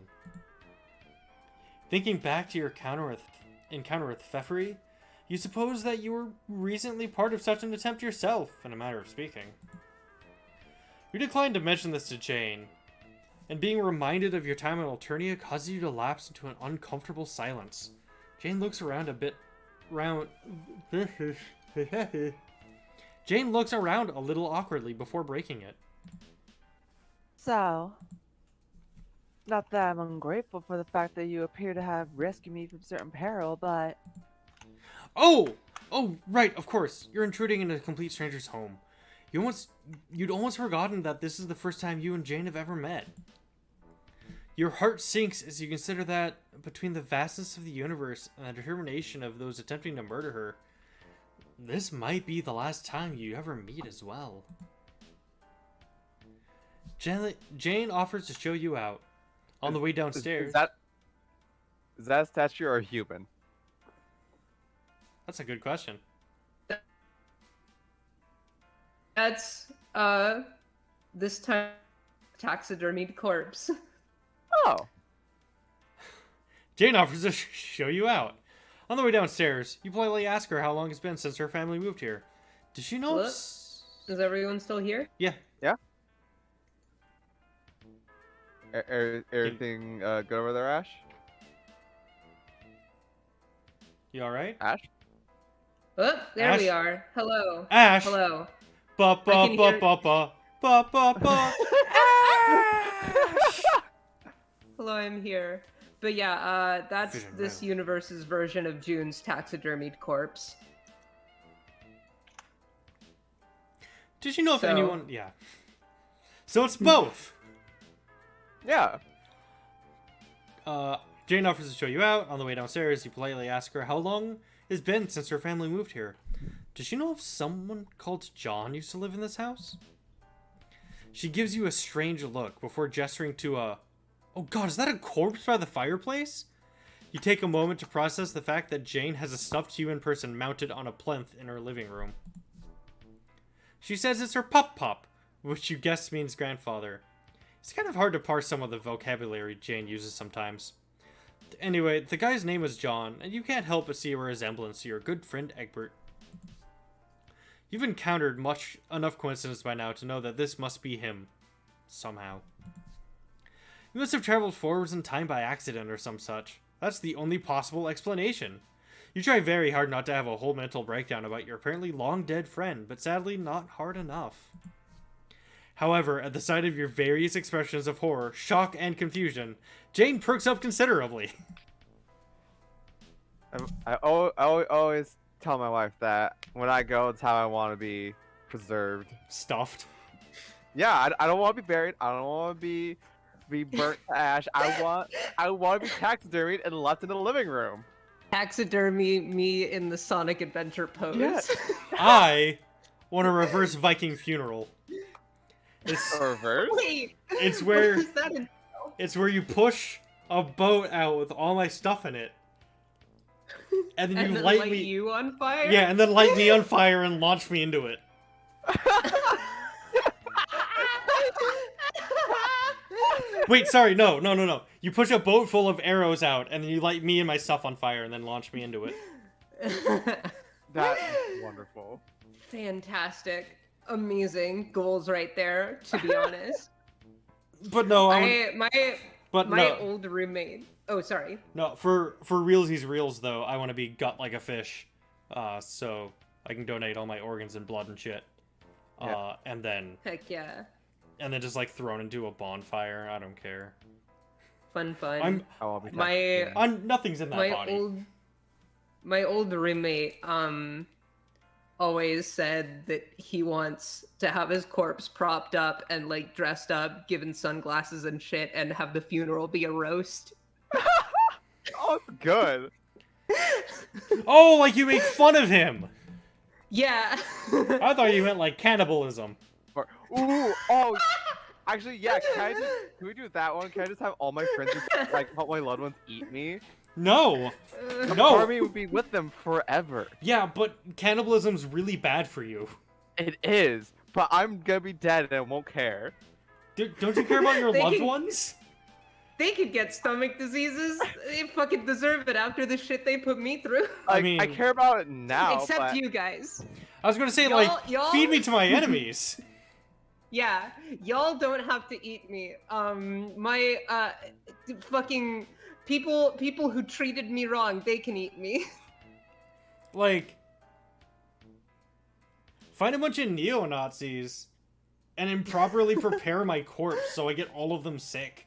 [SPEAKER 1] Thinking back to your encounter with Pfeffery, you suppose that you were recently part of such an attempt yourself, in a manner of speaking. You declined to mention this to Jane, and being reminded of your time in Alternia causes you to lapse into an uncomfortable silence. Jane looks around a bit... Jane looks around a little awkwardly before breaking it.
[SPEAKER 6] So, not that I'm ungrateful for the fact that you appear to have rescued me from certain peril, but
[SPEAKER 1] Oh, right, of course. You're intruding into a complete stranger's home. You'd almost forgotten that this is the first time you and Jane have ever met. Your heart sinks as you consider that between the vastness of the universe and the determination of those attempting to murder her, this might be the last time you ever meet as well. Jane offers to show you out. On the way downstairs...
[SPEAKER 3] Is that a statue or a human?
[SPEAKER 1] That's a good question.
[SPEAKER 2] That's, this time, taxidermied corpse.
[SPEAKER 3] Oh.
[SPEAKER 1] Jane offers to show you out. On the way downstairs, you politely ask her how long it's been since her family moved here. Does she know?
[SPEAKER 2] Hello? Is everyone still here?
[SPEAKER 1] Yeah.
[SPEAKER 3] Yeah. Everything good over there, Ash?
[SPEAKER 1] You alright?
[SPEAKER 3] Ash?
[SPEAKER 2] Oh, there
[SPEAKER 1] Ash?
[SPEAKER 2] we are. Hello.
[SPEAKER 1] Ash!
[SPEAKER 2] Hello.
[SPEAKER 1] Ba ba
[SPEAKER 2] I can
[SPEAKER 1] ba
[SPEAKER 2] hear-
[SPEAKER 1] ba ba ba ba ba.
[SPEAKER 2] Hello, I'm here. But yeah, that's
[SPEAKER 1] Vision
[SPEAKER 2] this
[SPEAKER 1] room.
[SPEAKER 2] universe's version of June's taxidermied corpse.
[SPEAKER 1] Did you know if
[SPEAKER 2] So-
[SPEAKER 1] anyone... Yeah. So it's both.
[SPEAKER 3] Yeah.
[SPEAKER 1] Jane offers to show you out. On the way downstairs, you politely ask her how long it's been since her family moved here. Does she know if someone called John used to live in this house? She gives you a strange look before gesturing to a... Oh god, is that a corpse by the fireplace? You take a moment to process the fact that Jane has a stuffed human person mounted on a plinth in her living room. She says it's her pop-pop, which you guess means grandfather. It's kind of hard to parse some of the vocabulary Jane uses sometimes. Anyway, the guy's name is John, and you can't help but see a resemblance to your good friend Egbert. You've encountered enough coincidence by now to know that this must be him. Somehow. You must have traveled forwards in time by accident or some such. That's the only possible explanation. You try very hard not to have a whole mental breakdown about your apparently long-dead friend, but sadly not hard enough. However, at the sight of your various expressions of horror, shock, and confusion, Jane perks up considerably.
[SPEAKER 3] I always tell my wife that when I go, it's how I want to be preserved.
[SPEAKER 1] Stuffed.
[SPEAKER 3] Yeah, I don't want to be buried. I don't want to be burnt to ash. I want to be taxidermied and left in the living room.
[SPEAKER 2] Taxidermy me in the Sonic Adventure pose.
[SPEAKER 3] Yeah.
[SPEAKER 1] I want a reverse Viking funeral. It's,
[SPEAKER 3] Reverse?
[SPEAKER 2] Wait.
[SPEAKER 1] It's where-
[SPEAKER 2] What is that in-
[SPEAKER 1] it's where you push a boat out with all my stuff in it. And then
[SPEAKER 2] and
[SPEAKER 1] you
[SPEAKER 2] then
[SPEAKER 1] light
[SPEAKER 2] light
[SPEAKER 1] me...
[SPEAKER 2] you on fire?
[SPEAKER 1] Yeah, and then light me on fire and launch me into it. Wait, sorry, no. You push a boat full of arrows out, and then you light me and my stuff on fire, and then launch me into it.
[SPEAKER 3] That's wonderful.
[SPEAKER 2] Fantastic. Amazing goals right there, to be honest.
[SPEAKER 1] But no,
[SPEAKER 2] My old roommate. Oh, sorry.
[SPEAKER 1] No, for realsies reals though, I want to be gut like a fish, so I can donate all my organs and blood and shit,
[SPEAKER 3] Yeah.
[SPEAKER 1] and then
[SPEAKER 2] Heck yeah.
[SPEAKER 1] just like thrown into a bonfire. I don't care.
[SPEAKER 2] Fun.
[SPEAKER 1] I'm
[SPEAKER 3] I want to be
[SPEAKER 2] My-
[SPEAKER 3] taxidermied.
[SPEAKER 1] nothing's in that body.
[SPEAKER 2] My old roommate always said that he wants to have his corpse propped up and like dressed up, given sunglasses and shit, and have the funeral be a roast.
[SPEAKER 3] Oh, it's good.
[SPEAKER 1] Oh, like you make fun of him.
[SPEAKER 2] Yeah.
[SPEAKER 1] I thought you meant like cannibalism.
[SPEAKER 3] Oh, actually, yeah. Can we do that one? Can I just have all my friends, just, like, help my loved ones eat me?
[SPEAKER 1] No.
[SPEAKER 3] Part
[SPEAKER 1] No.
[SPEAKER 3] of me would be with them forever.
[SPEAKER 1] Yeah, but cannibalism's really bad for you.
[SPEAKER 3] It is, but I'm gonna be dead and I won't care.
[SPEAKER 1] Don't you care about your
[SPEAKER 2] They
[SPEAKER 1] loved
[SPEAKER 2] can-
[SPEAKER 1] ones?
[SPEAKER 2] They could get stomach diseases. They fucking deserve it after the shit they put me through.
[SPEAKER 3] Like, I
[SPEAKER 1] mean-
[SPEAKER 3] care about it now,
[SPEAKER 2] Except
[SPEAKER 3] but
[SPEAKER 2] you guys.
[SPEAKER 1] I was gonna say
[SPEAKER 2] Y'all-
[SPEAKER 1] feed me to my enemies.
[SPEAKER 2] Yeah, y'all don't have to eat me. My fucking people who treated me wrong, they can eat me.
[SPEAKER 1] Like, find a bunch of neo-Nazis and improperly prepare my corpse so I get all of them sick.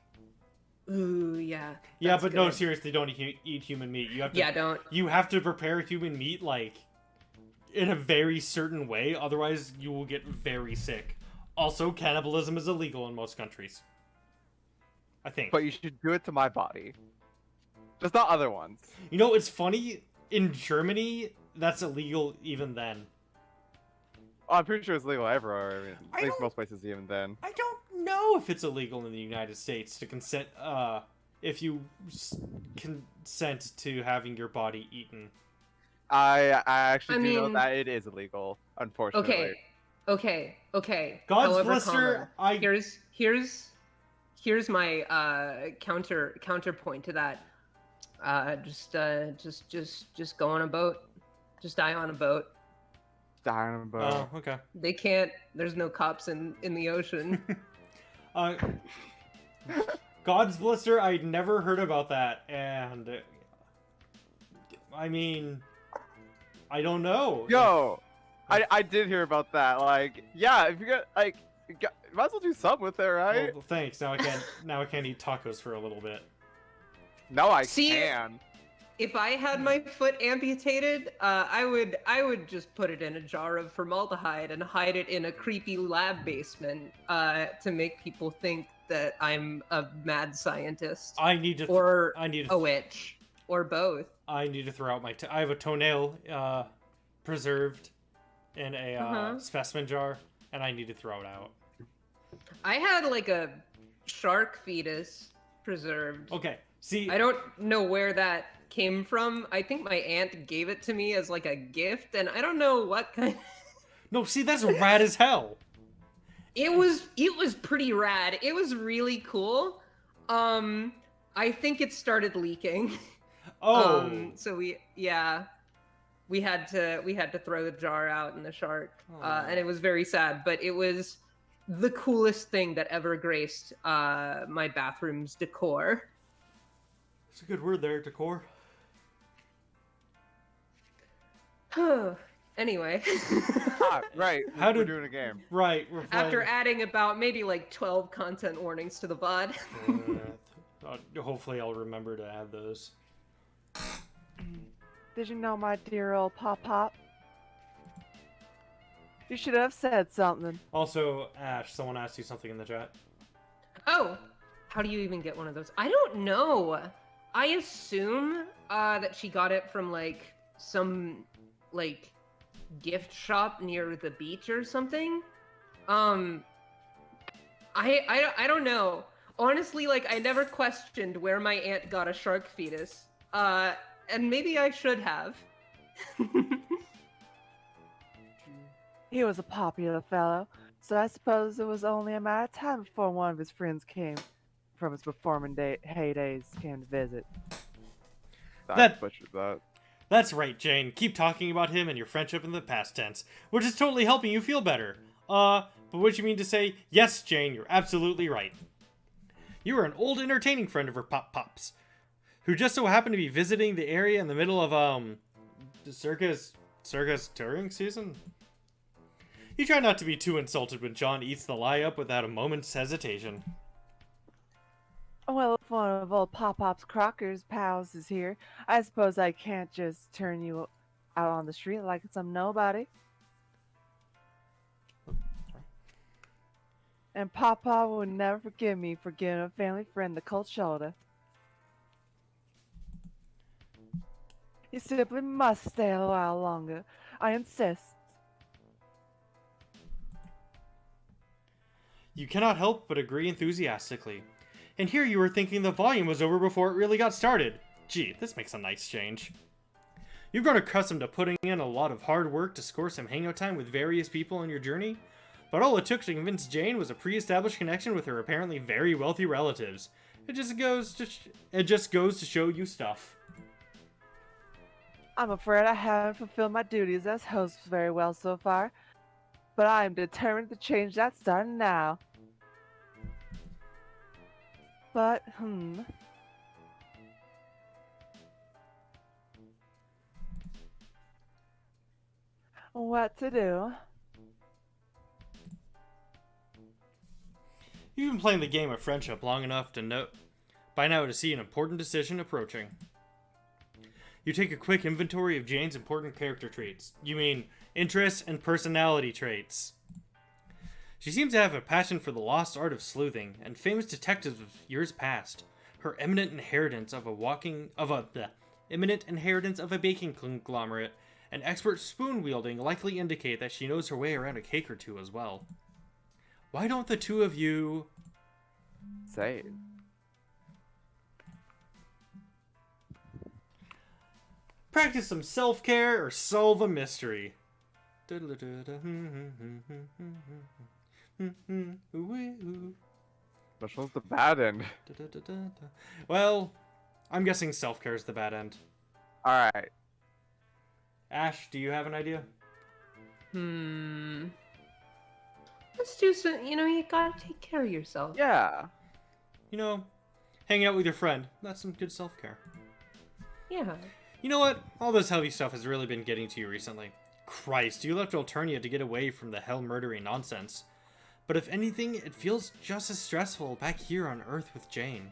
[SPEAKER 2] Ooh, yeah.
[SPEAKER 1] Yeah,
[SPEAKER 2] that's
[SPEAKER 1] but no,
[SPEAKER 2] good.
[SPEAKER 1] seriously, don't eat human meat. You have to.
[SPEAKER 2] Yeah, don't.
[SPEAKER 1] You have to prepare human meat like in a very certain way, otherwise you will get very sick. Also, cannibalism is illegal in most countries. I think.
[SPEAKER 6] But you should do it to my body. Just not other ones.
[SPEAKER 1] You know, it's funny, in Germany, that's illegal even then.
[SPEAKER 6] Oh, I'm pretty sure it's legal everywhere. I mean,
[SPEAKER 1] I
[SPEAKER 6] at least
[SPEAKER 1] don't-
[SPEAKER 6] most places even then.
[SPEAKER 1] I don't know if it's illegal in the United States to consent, if you consent to having your body eaten.
[SPEAKER 6] I actually
[SPEAKER 2] I
[SPEAKER 6] do know
[SPEAKER 2] mean-
[SPEAKER 6] that it is illegal, unfortunately.
[SPEAKER 2] Okay.
[SPEAKER 1] God's
[SPEAKER 2] However,
[SPEAKER 1] blister,
[SPEAKER 2] comma, here's my counterpoint to that. Just go on a boat. Just die on a boat.
[SPEAKER 6] Dying on a boat.
[SPEAKER 1] Oh, okay.
[SPEAKER 2] They can't. There's no cops in the ocean.
[SPEAKER 1] Uh, God's blister, I'd never heard about that, and I mean, I don't know.
[SPEAKER 6] Yo, I did hear about that. Like, yeah, if you got like, you might as well do something with it, right?
[SPEAKER 1] Well, thanks. Now I can't eat tacos for a little bit.
[SPEAKER 6] No, I
[SPEAKER 2] See-
[SPEAKER 6] can.
[SPEAKER 2] If I had my foot amputated, I would just put it in a jar of formaldehyde and hide it in a creepy lab basement to make people think that I'm a mad scientist
[SPEAKER 1] I need to.
[SPEAKER 2] or
[SPEAKER 1] I need
[SPEAKER 2] a
[SPEAKER 1] to.
[SPEAKER 2] witch or both.
[SPEAKER 1] I need to throw out my. I have a toenail preserved in a
[SPEAKER 2] Uh-huh.
[SPEAKER 1] specimen jar, and I need to throw it out.
[SPEAKER 2] I had like a shark fetus preserved.
[SPEAKER 1] Okay. See.
[SPEAKER 2] I don't know where that came from. I think my aunt gave it to me as like a gift, and I don't know what kind.
[SPEAKER 1] No. See, that's rad as hell.
[SPEAKER 2] It was pretty rad. It was really cool. I think it started leaking.
[SPEAKER 1] Oh.
[SPEAKER 2] So we had to throw the jar out in the shark, and it was very sad. But it was the coolest thing that ever graced my bathroom's decor.
[SPEAKER 1] It's a good word there, decor.
[SPEAKER 2] Anyway,
[SPEAKER 6] Right.
[SPEAKER 1] How
[SPEAKER 6] we're
[SPEAKER 1] did-
[SPEAKER 6] doing a game.
[SPEAKER 1] Right. We're
[SPEAKER 2] after
[SPEAKER 1] playing-
[SPEAKER 2] adding about maybe like 12 content warnings to the VOD.
[SPEAKER 1] Hopefully, I'll remember to add those.
[SPEAKER 6] Did you know my dear old Pop? You should have said something.
[SPEAKER 1] Also, Ash, someone asked you something in the chat.
[SPEAKER 2] Oh, how do you even get one of those? I don't know. I assume that she got it from like some like gift shop near the beach or something. I don't know. Honestly, like I never questioned where my aunt got a shark fetus. And maybe I should have.
[SPEAKER 6] He was a popular fellow, so I suppose it was only a matter of time before one of his friends came from his performing heydays came to visit.
[SPEAKER 1] That-
[SPEAKER 6] butchered that.
[SPEAKER 1] That's right, Jane. Keep talking about him and your friendship in the past tense, which is totally helping you feel better. But what you mean to say, yes, Jane, you're absolutely right. You were an old entertaining friend of her Pop's, who just so happened to be visiting the area in the middle of, the circus touring season? You try not to be too insulted when John eats the lie up without a moment's hesitation.
[SPEAKER 6] Well, if one of old Pop's Crocker's pals is here, I suppose I can't just turn you out on the street like some nobody. And Papa would never forgive me for giving a family friend the cold shoulder. You simply must stay a while longer. I insist.
[SPEAKER 1] You cannot help but agree enthusiastically. And here you were thinking the volume was over before it really got started. Gee, this makes a nice change. You've grown accustomed to putting in a lot of hard work to score some hangout time with various people on your journey, but all it took to convince Jane was a pre-established connection with her apparently very wealthy relatives. It just goes to show you stuff.
[SPEAKER 6] I'm afraid I haven't fulfilled my duties as host very well so far, but I am determined to change that starting now. But, what to do?
[SPEAKER 1] You've been playing the game of friendship long enough to know by now to see an important decision approaching. You take a quick inventory of Jane's important character traits. You mean interests and personality traits. She seems to have a passion for the lost art of sleuthing, and famous detectives of years past. Her imminent inheritance of a baking conglomerate and expert spoon wielding likely indicate that she knows her way around a cake or two as well. Why don't the two of you
[SPEAKER 3] Save.
[SPEAKER 1] practice some self-care or solve a mystery?
[SPEAKER 3] Which one's the bad end?
[SPEAKER 1] Well, I'm guessing self-care is the bad end.
[SPEAKER 3] Alright.
[SPEAKER 1] Ash, do you have an idea?
[SPEAKER 2] Let's do some. You gotta take care of yourself.
[SPEAKER 3] Yeah.
[SPEAKER 1] You know, hanging out with your friend. That's some good self-care.
[SPEAKER 2] Yeah.
[SPEAKER 1] You know what? All this heavy stuff has really been getting to you recently. Christ, you left Alternia to get away from the hell-murdering nonsense. But if anything, it feels just as stressful back here on Earth with Jane.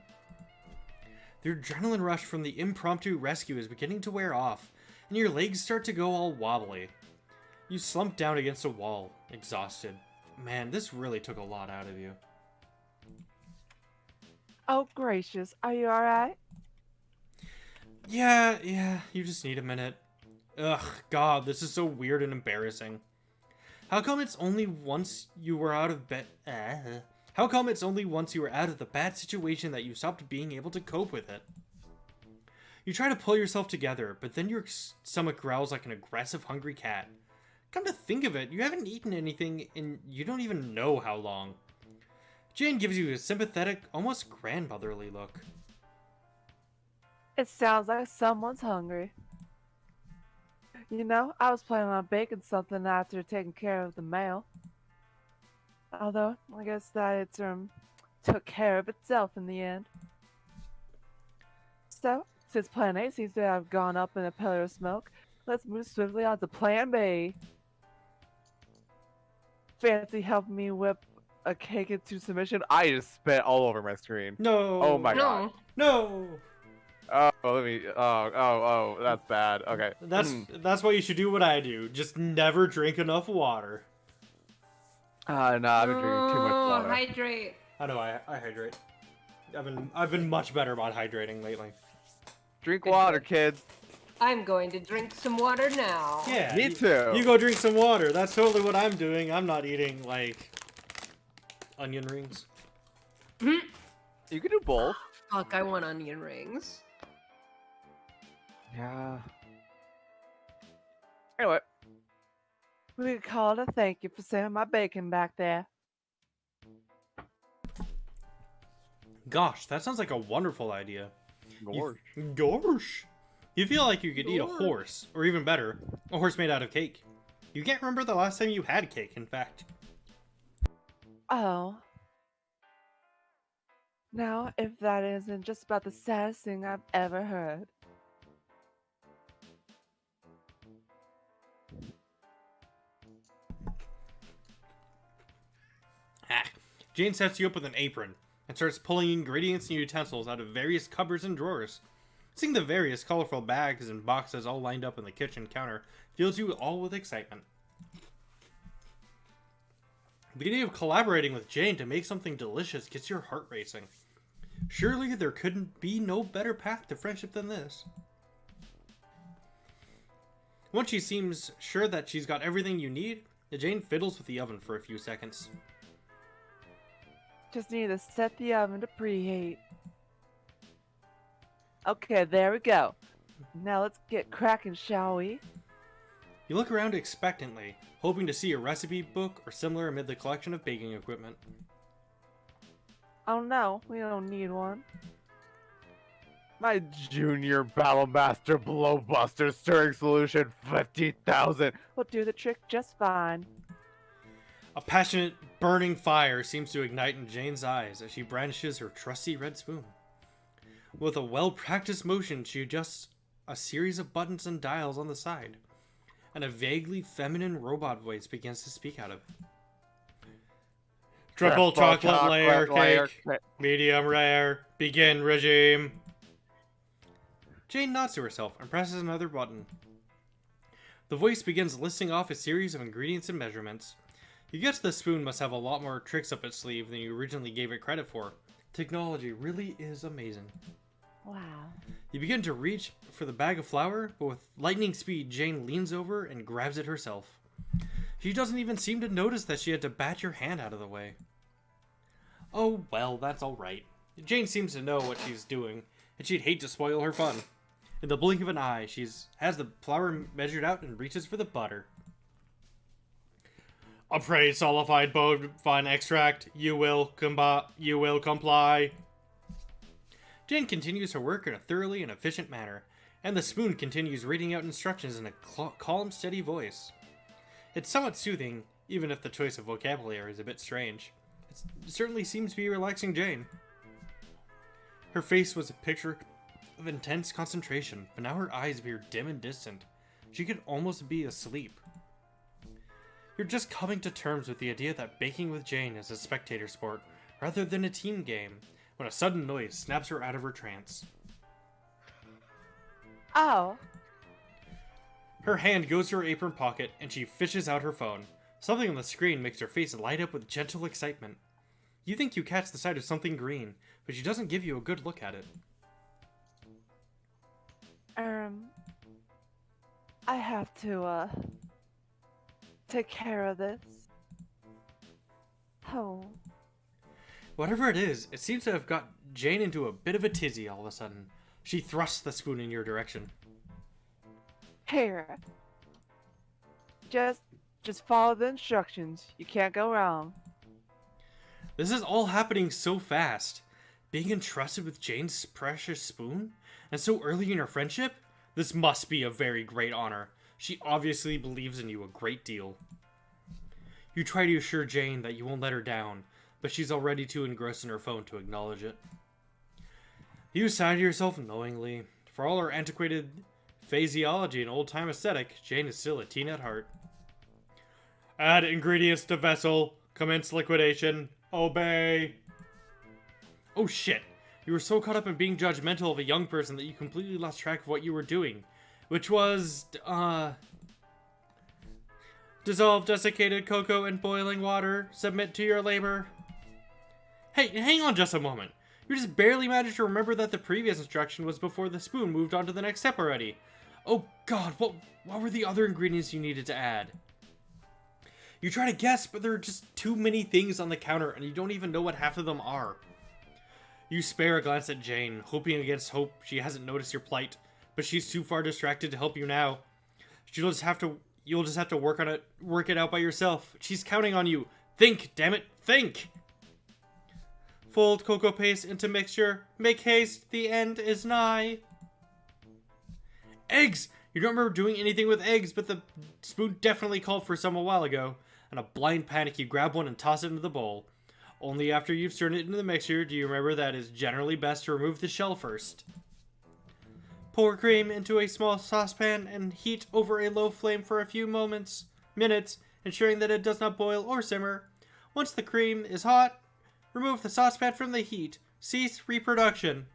[SPEAKER 1] The adrenaline rush from the impromptu rescue is beginning to wear off, and your legs start to go all wobbly. You slump down against a wall, exhausted. Man, this really took a lot out of you.
[SPEAKER 6] Oh, gracious. Are you alright?
[SPEAKER 1] Yeah, you just need a minute. Ugh, God, this is so weird and embarrassing. How come it's only once you were out of bed? How come it's only once you were out of the bad situation that you stopped being able to cope with it? You try to pull yourself together, but then your stomach growls like an aggressive, hungry cat. Come to think of it, you haven't eaten anything in you don't even know how long. Jane gives you a sympathetic, almost grandmotherly look.
[SPEAKER 6] It sounds like someone's hungry. I was planning on baking something after taking care of the mail. Although, I guess that it took care of itself in the end. So, since Plan A seems to have gone up in a pillar of smoke, let's move swiftly on to Plan B. Fancy helping me whip a cake into submission?
[SPEAKER 3] I just spit all over my screen.
[SPEAKER 1] No.
[SPEAKER 3] Oh my god.
[SPEAKER 1] No.
[SPEAKER 3] Oh, let me. Oh, that's bad. Okay.
[SPEAKER 1] That's why you should do what I do. Just never drink enough water.
[SPEAKER 3] No, I've been drinking too much water.
[SPEAKER 2] Hydrate.
[SPEAKER 1] How do I hydrate? I've been much better about hydrating lately.
[SPEAKER 3] Drink water, kids.
[SPEAKER 2] I'm going to drink some water now.
[SPEAKER 1] Yeah.
[SPEAKER 3] Me too.
[SPEAKER 1] You go drink some water. That's totally what I'm doing. I'm not eating like onion rings.
[SPEAKER 3] You can do both.
[SPEAKER 2] Fuck, I want onion rings.
[SPEAKER 3] Yeah. Anyway.
[SPEAKER 6] We could call it a thank you for saving my bacon back there.
[SPEAKER 1] Gosh, that sounds like a wonderful idea.
[SPEAKER 3] Gosh.
[SPEAKER 1] Gosh. You feel like you could eat a
[SPEAKER 2] Gosh.
[SPEAKER 1] horse, or even better, a horse made out of cake. You can't remember the last time you had cake, in fact.
[SPEAKER 6] Oh. Now, if that isn't just about the saddest thing I've ever heard.
[SPEAKER 1] Ha! Jane sets you up with an apron and starts pulling ingredients and utensils out of various cupboards and drawers. Seeing the various colorful bags and boxes all lined up on the kitchen counter fills you all with excitement. The idea of collaborating with Jane to make something delicious gets your heart racing. Surely there couldn't be no better path to friendship than this. Once she seems sure that she's got everything you need, Jane fiddles with the oven for a few seconds.
[SPEAKER 6] Just need to set the oven to preheat. Okay, there we go. Now let's get cracking, shall we?
[SPEAKER 1] You look around expectantly, hoping to see a recipe book or similar amid the collection of baking equipment.
[SPEAKER 6] Oh no, we don't need one.
[SPEAKER 3] My junior Battlemaster Blowbuster Stirring Solution 50,000.
[SPEAKER 6] We'll do the trick just fine.
[SPEAKER 1] A passionate, burning fire seems to ignite in Jane's eyes as she brandishes her trusty red spoon. With a well-practiced motion, she adjusts a series of buttons and dials on the side, and a vaguely feminine robot voice begins to speak out of it. Triple chocolate layer cake.
[SPEAKER 5] cake.
[SPEAKER 1] Medium rare. Begin regime. Jane nods to herself and presses another button. The voice begins listing off a series of ingredients and measurements. You guess the spoon must have a lot more tricks up its sleeve than you originally gave it credit for. Technology really is amazing.
[SPEAKER 6] Wow.
[SPEAKER 1] You begin to reach for the bag of flour, but with lightning speed, Jane leans over and grabs it herself. She doesn't even seem to notice that she had to bat your hand out of the way. Oh, well, that's alright. Jane seems to know what she's doing, and she'd hate to spoil her fun. In the blink of an eye, she has the flour measured out and reaches for the butter. Appraise solidified bovine extract. You will comply. Jane continues her work in a thoroughly and efficient manner, and the spoon continues reading out instructions in a calm, steady voice. It's somewhat soothing, even if the choice of vocabulary is a bit strange. It certainly seems to be relaxing Jane. Her face was a picture of intense concentration, but now her eyes appear dim and distant. She could almost be asleep. You're just coming to terms with the idea that baking with Jane is a spectator sport, rather than a team game, when a sudden noise snaps her out of her trance.
[SPEAKER 6] Oh.
[SPEAKER 1] Her hand goes to her apron pocket, and she fishes out her phone. Something on the screen makes her face light up with gentle excitement. You think you catch the sight of something green, but she doesn't give you a good look at it.
[SPEAKER 6] I have to, take care of this. Oh.
[SPEAKER 1] Whatever it is, it seems to have got Jane into a bit of a tizzy all of a sudden. She thrusts the spoon in your direction.
[SPEAKER 6] Here. Just follow the instructions. You can't go wrong.
[SPEAKER 1] This is all happening so fast. Being entrusted with Jane's precious spoon? And so early in your friendship? This must be a very great honor. She obviously believes in you a great deal. You try to assure Jane that you won't let her down, but she's already too engrossed in her phone to acknowledge it. You sigh to yourself knowingly. For all her antiquated phraseology and old-time aesthetic, Jane is still a teen at heart. Add ingredients to vessel. Commence liquidation. Obey. Oh shit. You were so caught up in being judgmental of a young person that you completely lost track of what you were doing. Which was, dissolve desiccated cocoa in boiling water. Submit to your labor. Hey, hang on just a moment. You just barely managed to remember that the previous instruction was before the spoon moved on to the next step already. Oh god, what were the other ingredients you needed to add? You try to guess, but there are just too many things on the counter and you don't even know what half of them are. You spare a glance at Jane, hoping against hope she hasn't noticed your plight, but she's too far distracted to help you now. You'll just have to work it out by yourself. She's counting on you. Think, damn it, think! Fold cocoa paste into mixture. Make haste, the end is nigh. Eggs! You don't remember doing anything with eggs, but the spoon definitely called for some a while ago. In a blind panic, you grab one and toss it into the bowl. Only after you've stirred it into the mixture do you remember that it's generally best to remove the shell first. Pour cream into a small saucepan and heat over a low flame for a few minutes, ensuring that it does not boil or simmer. Once the cream is hot, remove the saucepan from the heat. Cease reproduction.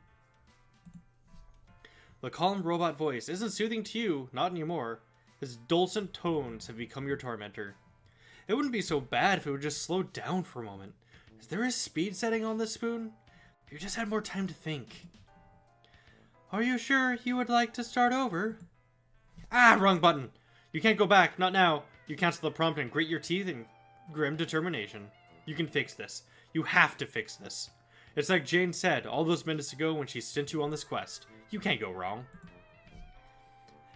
[SPEAKER 1] The calm robot voice isn't soothing to you, not anymore. His dulcet tones have become your tormentor. It wouldn't be so bad if it would just slow down for a moment. Is there a speed setting on this spoon? If you just had more time to think. Are you sure you would like to start over? Ah, wrong button. You can't go back, not now. You cancel the prompt and grit your teeth in grim determination. You can fix this. You have to fix this. It's like Jane said all those minutes ago when she sent you on this quest. You can't go wrong.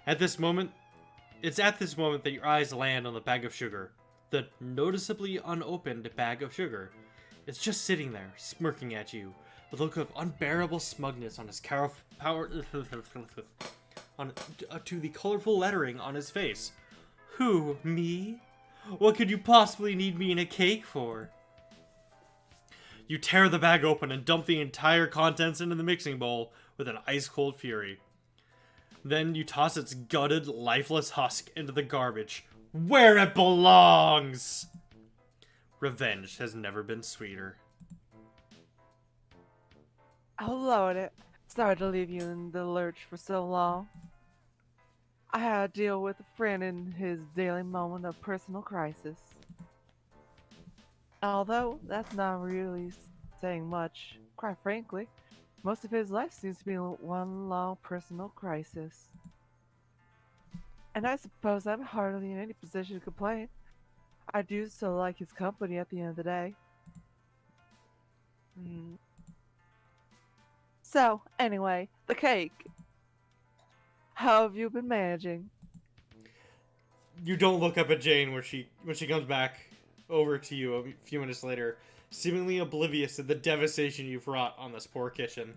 [SPEAKER 1] It's at this moment that your eyes land on the bag of sugar. The noticeably unopened bag of sugar. It's just sitting there, smirking at you, with a look of unbearable smugness on his to the colorful lettering on his face. Who, me? What could you possibly need me in a cake for? You tear the bag open and dump the entire contents into the mixing bowl with an ice-cold fury. Then you toss its gutted, lifeless husk into the garbage, where it belongs! Revenge has never been sweeter.
[SPEAKER 6] Oh, Lord, it. Sorry to leave you in the lurch for so long. I had to deal with a friend in his daily moment of personal crisis. Although that's not really saying much, quite frankly. Most of his life seems to be one long personal crisis. And I suppose I'm hardly in any position to complain. I do still like his company at the end of the day. Hmm. So, anyway, the cake. How have you been managing?
[SPEAKER 1] You don't look up at Jane when she comes back over to you a few minutes later, seemingly oblivious of the devastation you've wrought on this poor kitchen.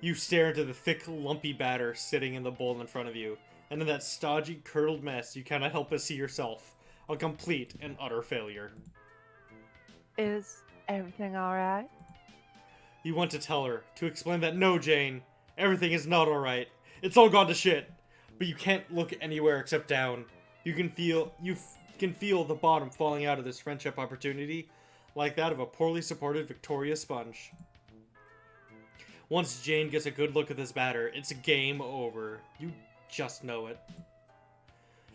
[SPEAKER 1] You stare into the thick, lumpy batter sitting in the bowl in front of you, and in that stodgy, curdled mess you cannot help but see yourself, a complete and utter failure.
[SPEAKER 6] Is everything alright?
[SPEAKER 1] You want to tell her, to explain that no, Jane, everything is not alright. It's all gone to shit. But you can't look anywhere except down. You can feel the bottom falling out of this friendship opportunity, like that of a poorly supported Victoria sponge. Once Jane gets a good look at this batter, it's game over. You just know it.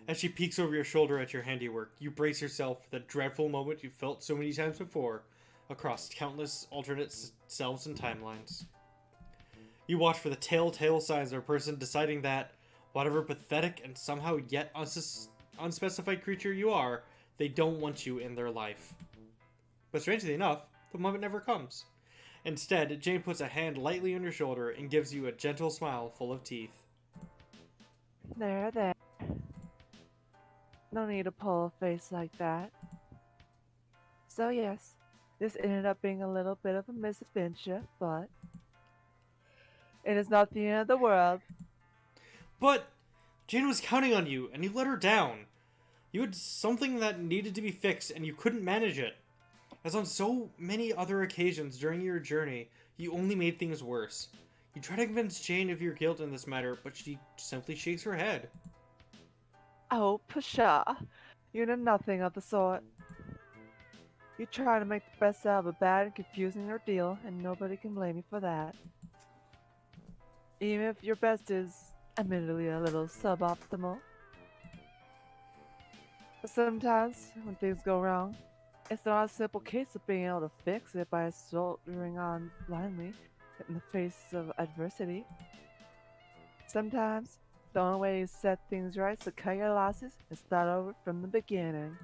[SPEAKER 1] As she peeks over your shoulder at your handiwork, you brace yourself for the dreadful moment you felt so many times before, across countless alternate selves and timelines. You watch for the telltale signs of a person deciding that, whatever pathetic and somehow yet unspecified creature you are, they don't want you in their life. But strangely enough, the moment never comes. Instead, Jane puts a hand lightly on your shoulder and gives you a gentle smile full of teeth.
[SPEAKER 6] There. No need to pull a face like that. So yes, this ended up being a little bit of a misadventure, but it is not the end of the world.
[SPEAKER 1] But Jane was counting on you, and you let her down. You had something that needed to be fixed, and you couldn't manage it. As on so many other occasions during your journey, you only made things worse. You try to convince Jane of your guilt in this matter, but she simply shakes her head.
[SPEAKER 6] Oh, pshaw. You know nothing of the sort. You try to make the best out of a bad and confusing ordeal, and nobody can blame you for that. Even if your best is, admittedly, a little suboptimal. But sometimes, when things go wrong, it's not a simple case of being able to fix it by soldiering on blindly in the face of adversity. Sometimes, the only way to set things right is to cut your losses and start over from the beginning.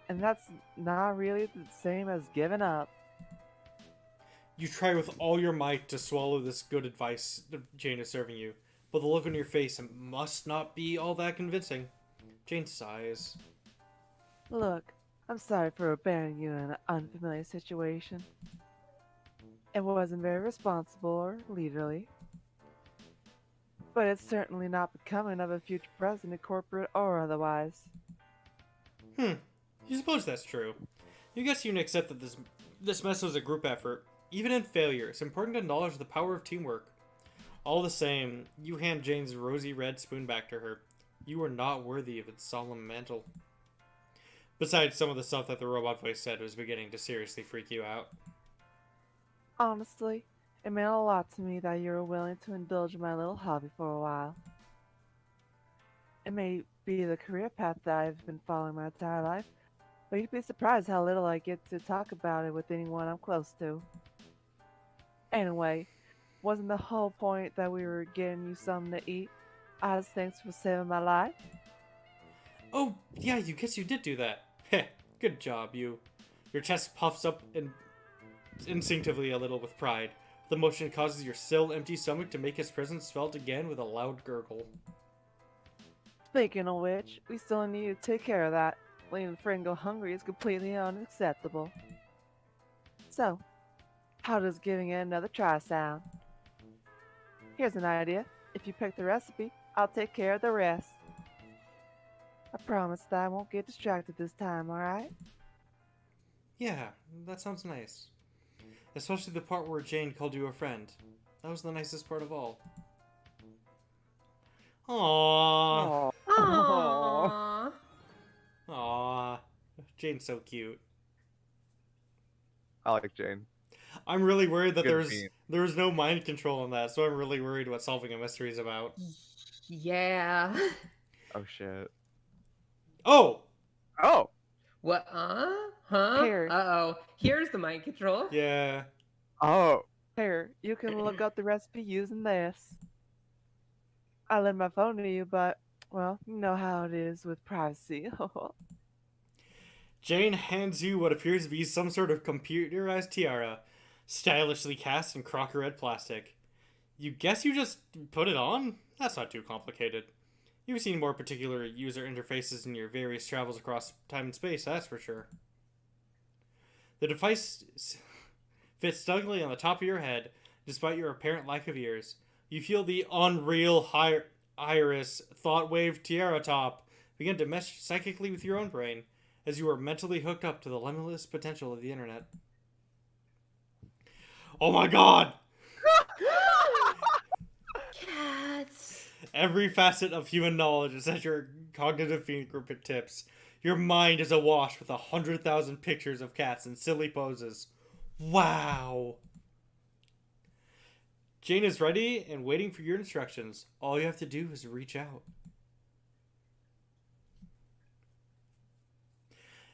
[SPEAKER 6] And that's not really the same as giving up.
[SPEAKER 1] You try with all your might to swallow this good advice that Jane is serving you, but the look on your face must not be all that convincing. Jane sighs.
[SPEAKER 6] Look, I'm sorry for abandoning you in an unfamiliar situation. It wasn't very responsible or leaderly. But it's certainly not becoming of a future president, corporate or otherwise.
[SPEAKER 1] You suppose that's true. You guess you can accept that this mess was a group effort. Even in failure, it's important to acknowledge the power of teamwork. All the same, you hand Jane's rosy red spoon back to her. You are not worthy of its solemn mantle. Besides, some of the stuff that the robot voice said was beginning to seriously freak you out.
[SPEAKER 6] Honestly, it meant a lot to me that you were willing to indulge in my little hobby for a while. It may be the career path that I've been following my entire life, but you'd be surprised how little I get to talk about it with anyone I'm close to. Anyway, wasn't the whole point that we were getting you something to eat? As thanks for saving my life?
[SPEAKER 1] Oh, yeah, you guess you did do that. Heh, good job, you. Your chest puffs up instinctively a little with pride. The motion causes your still empty stomach to make its presence felt again with a loud gurgle.
[SPEAKER 6] Speaking of which, we still need to take care of that. Leaving a friend go hungry is completely unacceptable. So, how does giving it another try sound? Here's an idea. If you pick the recipe, I'll take care of the rest. I promise that I won't get distracted this time, alright?
[SPEAKER 1] Yeah, that sounds nice. Especially the part where Jane called you a friend. That was the nicest part of all. Aww.
[SPEAKER 6] Oh.
[SPEAKER 4] Aww.
[SPEAKER 1] Aww. Jane's so cute.
[SPEAKER 3] I like Jane.
[SPEAKER 1] I'm really worried that
[SPEAKER 3] Good bean.
[SPEAKER 1] there's no mind control in that, so I'm really worried what solving a mystery is about.
[SPEAKER 2] Yeah.
[SPEAKER 3] Oh shit.
[SPEAKER 1] Oh!
[SPEAKER 3] Oh.
[SPEAKER 2] What? Huh?
[SPEAKER 6] Here.
[SPEAKER 2] Uh-oh. Here's the mind control.
[SPEAKER 1] Yeah.
[SPEAKER 3] Oh.
[SPEAKER 6] Here, you can look up the recipe using this. I lent my phone to you, but, well, you know how it is with privacy.
[SPEAKER 1] Jane hands you what appears to be some sort of computerized tiara, stylishly cast in crocker red plastic. You guess you just put it on? That's not too complicated. You've seen more particular user interfaces in your various travels across time and space, that's for sure. The device fits snugly on the top of your head, despite your apparent lack of ears. You feel the unreal iris thought wave tiara top begin to mesh psychically with your own brain, as you are mentally hooked up to the limitless potential of the internet. Oh my god!
[SPEAKER 4] Cats.
[SPEAKER 1] Every facet of human knowledge is at your cognitive fingertips. Your mind is awash with 100,000 pictures of cats in silly poses. Wow! Jane is ready and waiting for your instructions. All you have to do is reach out.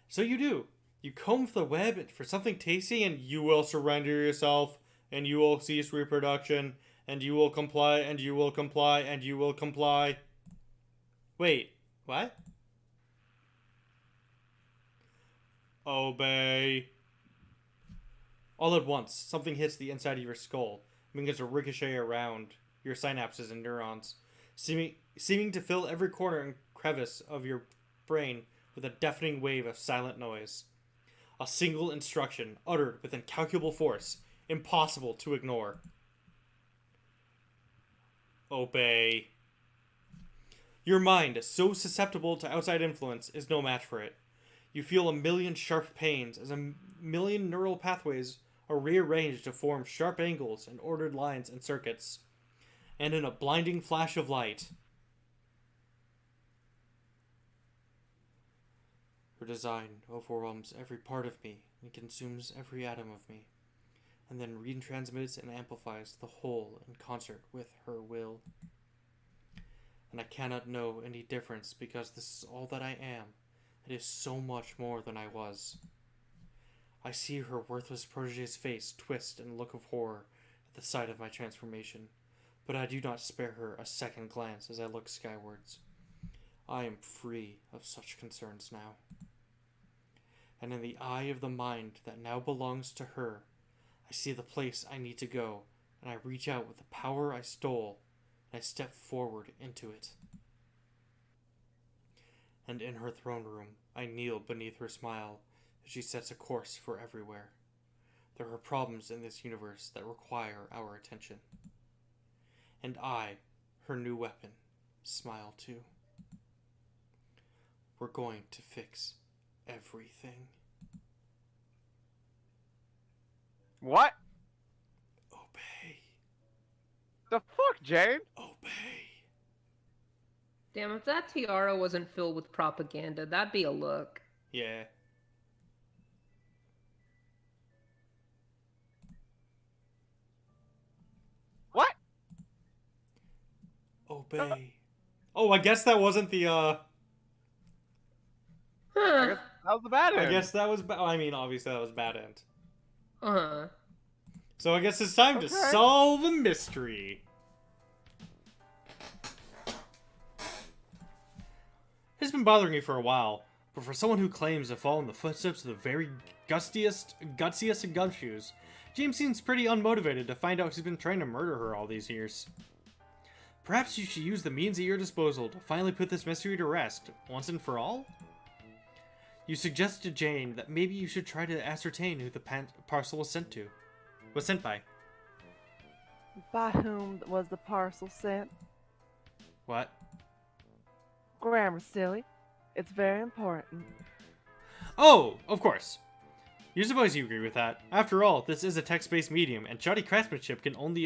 [SPEAKER 1] So you do. You comb the web for something tasty, and you will surrender yourself, and you will cease reproduction, and you will comply, and you will comply, and you will comply. Wait, what? Obey. All at once, something hits the inside of your skull, and begins to ricochet around your synapses and neurons, seeming to fill every corner and crevice of your brain with a deafening wave of silent noise. A single instruction, uttered with incalculable force, impossible to ignore. Obey. Your mind, so susceptible to outside influence, is no match for it. You feel a million sharp pains as a million neural pathways are rearranged to form sharp angles and ordered lines and circuits. And in a blinding flash of light, her design overwhelms every part of me and consumes every atom of me, and then retransmits and amplifies the whole in concert with her will. And I cannot know any difference because this is all that I am. It is so much more than I was. I see her worthless protege's face twist in a look of horror at the sight of my transformation, but I do not spare her a second glance as I look skywards. I am free of such concerns now. And in the eye of the mind that now belongs to her, I see the place I need to go, and I reach out with the power I stole, and I step forward into it. And in her throne room, I kneel beneath her smile as she sets a course for everywhere. There are problems in this universe that require our attention. And I, her new weapon, smile too. We're going to fix everything.
[SPEAKER 3] What?
[SPEAKER 1] Obey.
[SPEAKER 3] The fuck, Jane?
[SPEAKER 1] Obey.
[SPEAKER 2] Damn, if that tiara wasn't filled with propaganda, that'd be a look.
[SPEAKER 1] Yeah.
[SPEAKER 3] What?
[SPEAKER 1] Obey. Oh, I guess that wasn't the,
[SPEAKER 3] I
[SPEAKER 2] Huh.
[SPEAKER 3] guess that was the bad end.
[SPEAKER 1] I guess that was, I mean, obviously that was bad end.
[SPEAKER 2] Uh-huh.
[SPEAKER 1] So I guess it's time to
[SPEAKER 3] Okay.
[SPEAKER 1] solve a mystery. It's been bothering me for a while, but for someone who claims to follow in the footsteps of the very gutsiest and gumshoes, James seems pretty unmotivated to find out who's been trying to murder her all these years. Perhaps you should use the means at your disposal to finally put this mystery to rest, once and for all? You suggest to Jane that maybe you should try to ascertain who the parcel was sent by.
[SPEAKER 6] By whom was the parcel sent?
[SPEAKER 1] What?
[SPEAKER 6] Grammar, silly. It's very important.
[SPEAKER 1] Oh, of course. You suppose you agree with that. After all, this is a text-based medium, and shoddy craftsmanship can only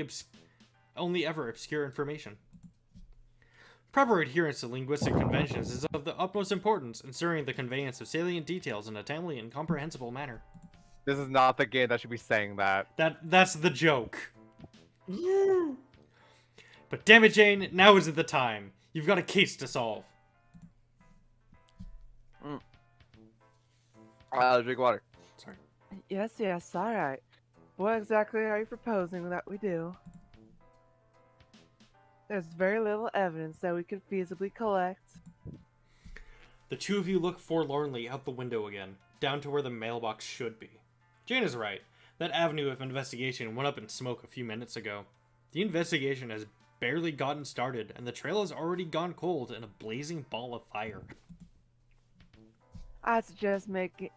[SPEAKER 1] ever obscure information. Proper adherence to linguistic conventions is of the utmost importance, ensuring the conveyance of salient details in a timely and comprehensible manner.
[SPEAKER 7] This is not the game that should be saying that.
[SPEAKER 1] That's the joke. But damn it, Jane, now isn't the time. You've got a case to solve.
[SPEAKER 7] Drink water.
[SPEAKER 1] Sorry.
[SPEAKER 6] Yes, alright. What exactly are you proposing that we do? There's very little evidence that we could feasibly collect.
[SPEAKER 1] The two of you look forlornly out the window again, down to where the mailbox should be. Jane is right. That avenue of investigation went up in smoke a few minutes ago. The investigation has barely gotten started, and the trail has already gone cold in a blazing ball of fire.
[SPEAKER 6] I'd suggest making...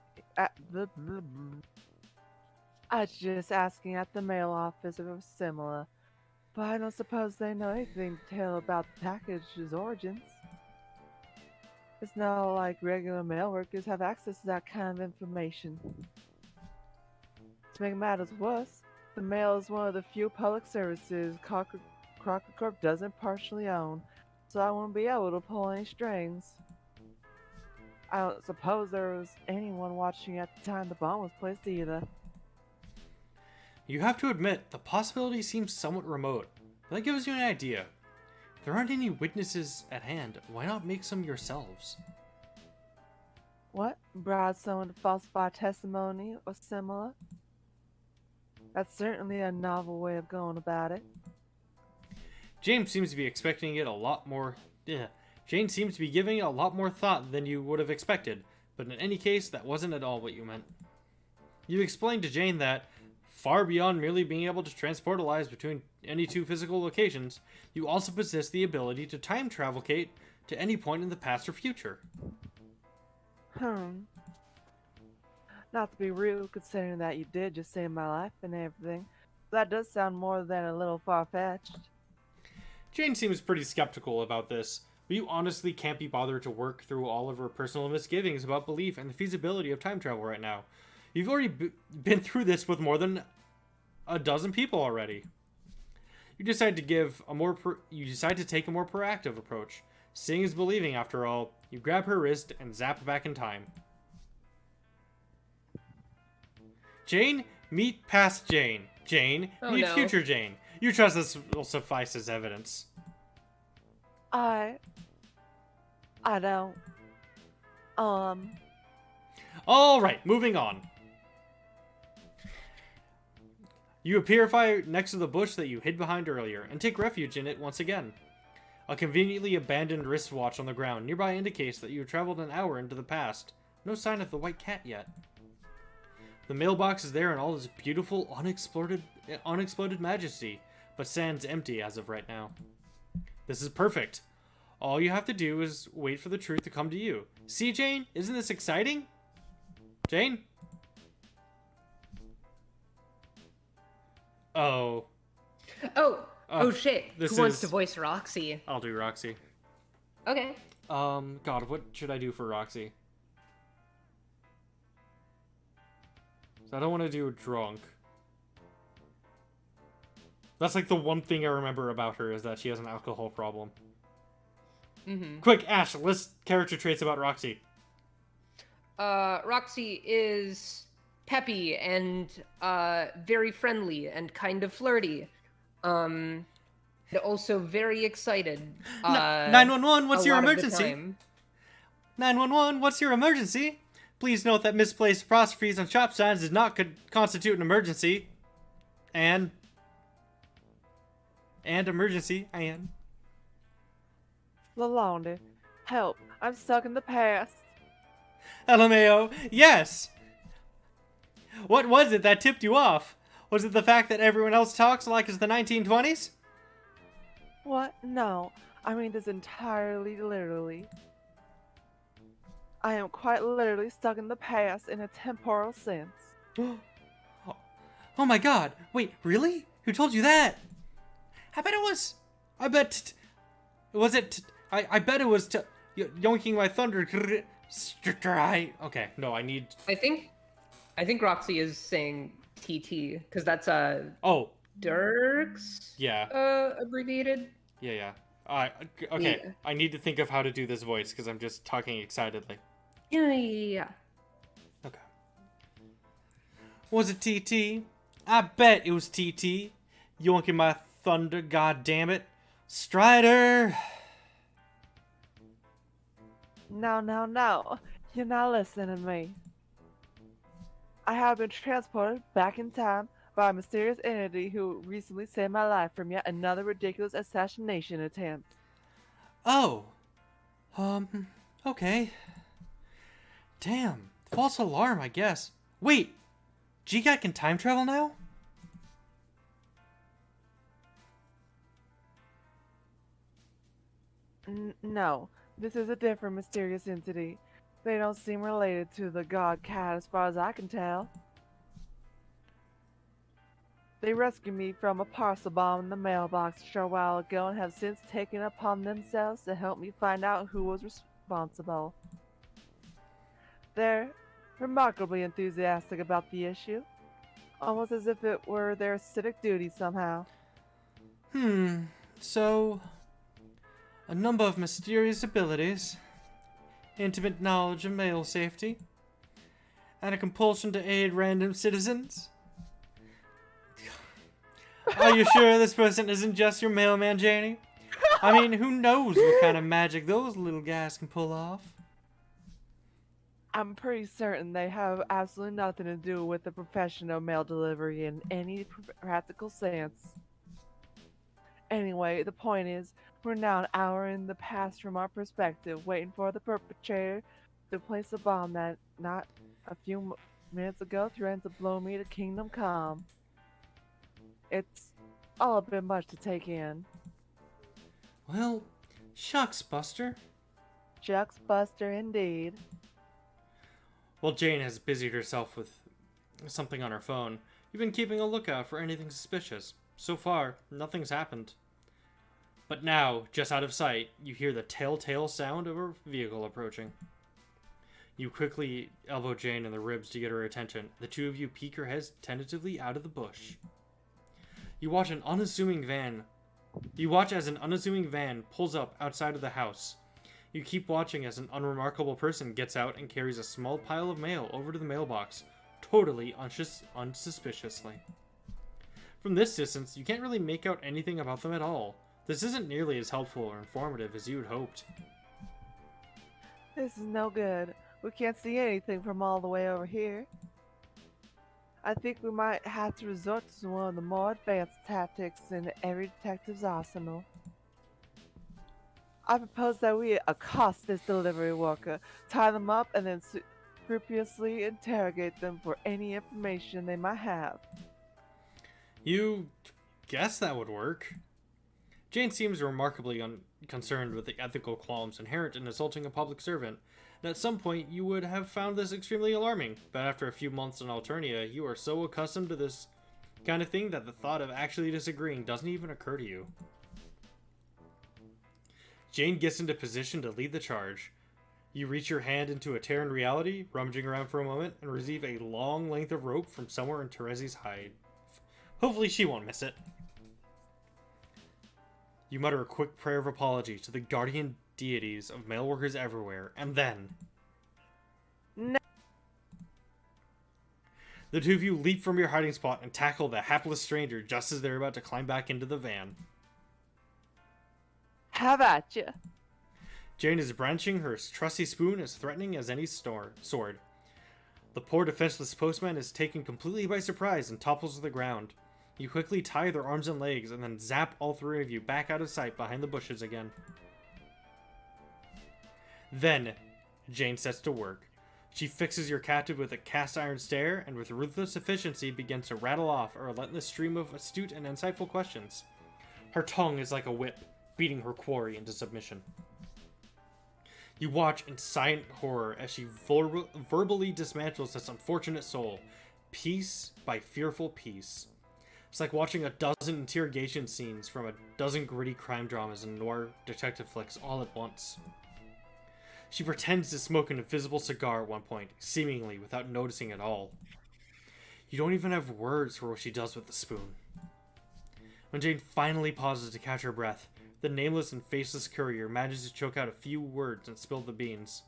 [SPEAKER 6] I'd suggest asking at the mail office if it was similar. But I don't suppose they know anything to tell about the package's origins. It's not like regular mail workers have access to that kind of information. To make matters worse, the mail is one of the few public services Crocker Corp doesn't partially own, so I won't be able to pull any strings. I don't suppose there was anyone watching at the time the bomb was placed either.
[SPEAKER 1] You have to admit, the possibility seems somewhat remote, but that gives you an idea. If there aren't any witnesses at hand, why not make some yourselves?
[SPEAKER 6] What? Bribe someone to falsify testimony or similar? That's certainly a novel way of going about it.
[SPEAKER 1] James seems to be expecting it a lot more... Jane seems to be giving it a lot more thought than you would have expected, but in any case, that wasn't at all what you meant. You explained to Jane that, far beyond merely being able to transport lives between any two physical locations, you also possess the ability to time travelcate to any point in the past or future.
[SPEAKER 6] Not to be rude, considering that you did just save my life and everything. That does sound more than a little far-fetched.
[SPEAKER 1] Jane seems pretty skeptical about this, but you honestly can't be bothered to work through all of her personal misgivings about belief and the feasibility of time travel right now. You've already been through this with more than a dozen people already. You decide to take a more proactive approach. Seeing is believing, after all. You grab her wrist and zap back in time. Jane, meet past Jane. Jane, meet future Jane. You trust this will suffice as evidence.
[SPEAKER 6] I don't.
[SPEAKER 1] Alright, moving on. You appear next to the bush that you hid behind earlier, and take refuge in it once again. A conveniently abandoned wristwatch on the ground nearby indicates that you have traveled an hour into the past. No sign of the white cat yet. The mailbox is there in all its beautiful, unexploded majesty, but stands empty as of right now. This is perfect. All you have to do is wait for the truth to come to you. See, Jane? Isn't this exciting? Jane? Oh.
[SPEAKER 2] Oh shit.
[SPEAKER 1] This
[SPEAKER 2] Who wants
[SPEAKER 1] is-
[SPEAKER 2] to voice Roxy?
[SPEAKER 1] I'll do Roxy.
[SPEAKER 2] Okay.
[SPEAKER 1] God, what should I do for Roxy? So I don't want to do drunk. That's like the one thing I remember about her is that she has an alcohol problem. Quick, Ash, list character traits about Roxy.
[SPEAKER 2] Roxy is peppy and very friendly and kind of flirty. And also very excited.
[SPEAKER 1] 911, what's
[SPEAKER 2] a
[SPEAKER 1] your
[SPEAKER 2] lot of the
[SPEAKER 1] emergency?
[SPEAKER 2] time.
[SPEAKER 1] 911, what's your emergency? Please note that misplaced apostrophes on shop signs does not constitute an emergency. And emergency, and.
[SPEAKER 6] Lalonde, help! I'm stuck in the past.
[SPEAKER 1] LMAO, yes! What was it that tipped you off? Was it the fact that everyone else talks like it's the 1920s?
[SPEAKER 6] What? No, I mean this entirely literally. I am quite literally stuck in the past in a temporal sense.
[SPEAKER 1] Oh my god, wait, really? Who told you that? I bet it was... I bet it was yoinking my thunder... Okay, no, I need...
[SPEAKER 2] I think Roxy is saying TT because that's
[SPEAKER 1] Oh.
[SPEAKER 2] Dirks.
[SPEAKER 1] Yeah.
[SPEAKER 2] Abbreviated.
[SPEAKER 1] Yeah. Okay,
[SPEAKER 2] Yeah.
[SPEAKER 1] I need to think of how to do this voice because I'm just talking excitedly.
[SPEAKER 2] Yeah.
[SPEAKER 1] Okay. Was it TT? I bet it was TT. Yoinking my thunder, god damn it. Strider!
[SPEAKER 6] No. You're not listening to me. I have been transported back in time by a mysterious entity who recently saved my life from yet another ridiculous assassination attempt.
[SPEAKER 1] Oh. Okay. Damn. False alarm, I guess. Wait, G-Cat can time travel now?
[SPEAKER 6] No, this is a different mysterious entity. They don't seem related to the god cat as far as I can tell. They rescued me from a parcel bomb in the mailbox a short while ago and have since taken upon themselves to help me find out who was responsible. They're remarkably enthusiastic about the issue, almost as if it were their civic duty somehow.
[SPEAKER 1] So, a number of mysterious abilities, intimate knowledge of mail safety, and a compulsion to aid random citizens. Are you sure this person isn't just your mailman, Janie? I mean, who knows what kind of magic those little guys can pull off?
[SPEAKER 6] I'm pretty certain they have absolutely nothing to do with the profession of mail delivery in any practical sense. Anyway, the point is, we're now an hour in the past from our perspective, waiting for the perpetrator to place a bomb that, not a few minutes ago, threatened to blow me to Kingdom Come. It's all a bit much to take in.
[SPEAKER 1] Well, shucks, Buster.
[SPEAKER 6] Shucks Buster indeed.
[SPEAKER 1] While Jane has busied herself with something on her phone, you've been keeping a lookout for anything suspicious. So far, nothing's happened. But now, just out of sight, you hear the telltale sound of a vehicle approaching. You quickly elbow Jane in the ribs to get her attention. The two of you peek your heads tentatively out of the bush. You watch as an unassuming van pulls up outside of the house. You keep watching as an unremarkable person gets out and carries a small pile of mail over to the mailbox, totally unsuspiciously. From this distance, you can't really make out anything about them at all. This isn't nearly as helpful or informative as you had hoped.
[SPEAKER 6] This is no good. We can't see anything from all the way over here. I think we might have to resort to one of the more advanced tactics in every detective's arsenal. I propose that we accost this delivery worker, tie them up, and then scrupulously interrogate them for any information they might have.
[SPEAKER 1] You guess that would work. Jane seems remarkably unconcerned with the ethical qualms inherent in assaulting a public servant, and at some point you would have found this extremely alarming, but after a few months in Alternia, you are so accustomed to this kind of thing that the thought of actually disagreeing doesn't even occur to you. Jane gets into position to lead the charge. You reach your hand into a Terran reality, rummaging around for a moment, and receive a long length of rope from somewhere in Terezi's hide. Hopefully she won't miss it. You mutter a quick prayer of apology to the guardian deities of mail workers everywhere, and then...
[SPEAKER 6] No.
[SPEAKER 1] The two of you leap from your hiding spot and tackle the hapless stranger just as they're about to climb back into the van.
[SPEAKER 6] Have at ya.
[SPEAKER 1] Jane is brandishing her trusty spoon as threatening as any sword. The poor defenseless postman is taken completely by surprise and topples to the ground. You quickly tie their arms and legs and then zap all three of you back out of sight behind the bushes again. Then, Jane sets to work. She fixes your captive with a cast iron stare and with ruthless efficiency begins to rattle off a relentless stream of astute and insightful questions. Her tongue is like a whip, beating her quarry into submission. You watch in silent horror as she verbally dismantles this unfortunate soul, piece by fearful piece. It's like watching a dozen interrogation scenes from a dozen gritty crime dramas and noir detective flicks all at once. She pretends to smoke an invisible cigar at one point, seemingly without noticing at all. You don't even have words for what she does with the spoon. When Jane finally pauses to catch her breath, The nameless and faceless courier manages to choke out a few words and spill the beans.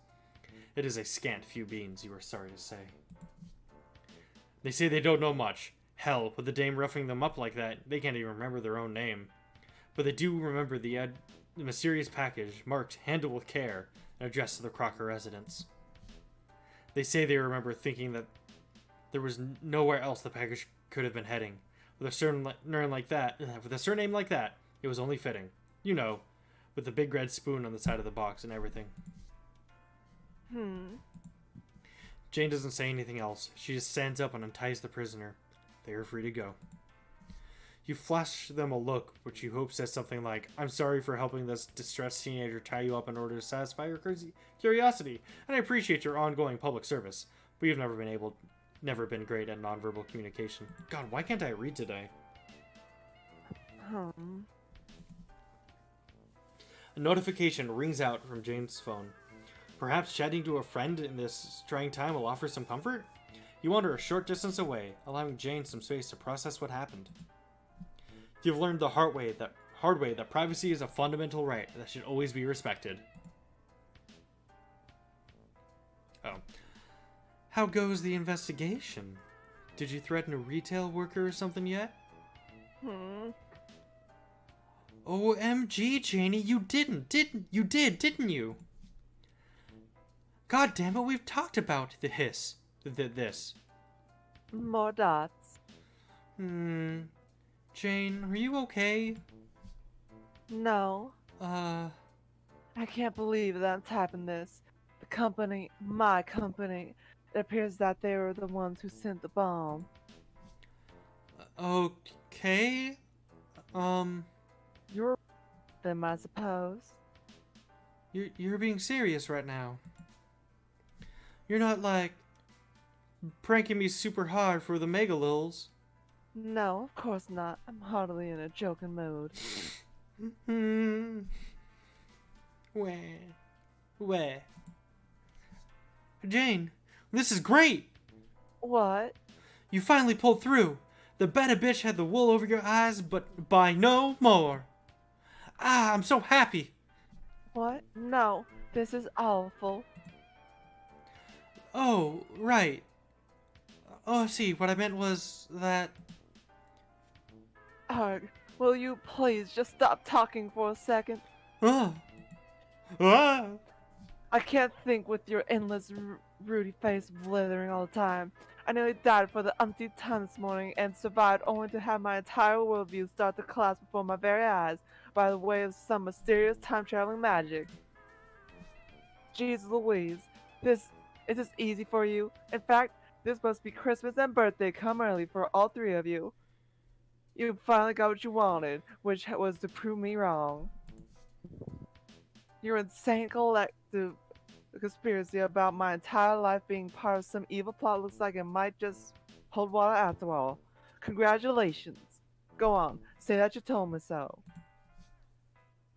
[SPEAKER 1] It is a scant few beans, you are sorry to say. They say they don't know much. Hell, with the dame roughing them up like that, they can't even remember their own name. But they do remember the mysterious package marked "Handle with Care" and addressed to the Crocker residence. They say they remember thinking that there was nowhere else the package could have been heading. With a surname like that, it was only fitting. You know, with the big red spoon on the side of the box and everything. Jane doesn't say anything else. She just stands up and unties the prisoner. They are free to go. You flash them a look, which you hope says something like, "I'm sorry for helping this distressed teenager tie you up in order to satisfy your curiosity, and I appreciate your ongoing public service, but you've never been great at nonverbal communication." God, why can't I read today? A notification rings out from Jane's phone. Perhaps chatting to a friend in this trying time will offer some comfort? You wander a short distance away, allowing Jane some space to process what happened. You've learned the hard way that privacy is a fundamental right that should always be respected. Oh. How goes the investigation? Did you threaten a retail worker or something yet? OMG, Janie, you didn't you? God damn it, we've talked about this.
[SPEAKER 6] More dots.
[SPEAKER 1] Jane, are you okay?
[SPEAKER 6] No. I can't believe that I'm typing this. The company, my company, it appears that they were the ones who sent the bomb.
[SPEAKER 1] Okay.
[SPEAKER 6] You're them, I suppose.
[SPEAKER 1] You're being serious right now. You're not, like, pranking me super hard for the megalils.
[SPEAKER 6] No, of course not. I'm hardly in a joking mood.
[SPEAKER 1] Where? Jane, this is great!
[SPEAKER 6] What?
[SPEAKER 1] You finally pulled through. The beta bitch had the wool over your eyes, but by no more. I'm so happy.
[SPEAKER 6] What? No, this is awful.
[SPEAKER 1] Oh, right. Oh, see, what I meant was that...
[SPEAKER 6] Arg, will you please just stop talking for a second?
[SPEAKER 1] Ah!
[SPEAKER 6] I can't think with your endless ruddy face blithering all the time. I nearly died for the umpteenth time this morning and survived only to have my entire worldview start to collapse before my very eyes by the way of some mysterious time-traveling magic. Jeez Louise, is this easy for you? In fact, this must be Christmas and birthday come early for all three of you. You finally got what you wanted, which was to prove me wrong. Your insane collective conspiracy about my entire life being part of some evil plot looks like it might just hold water after all. Congratulations. Go on, say that you told me so.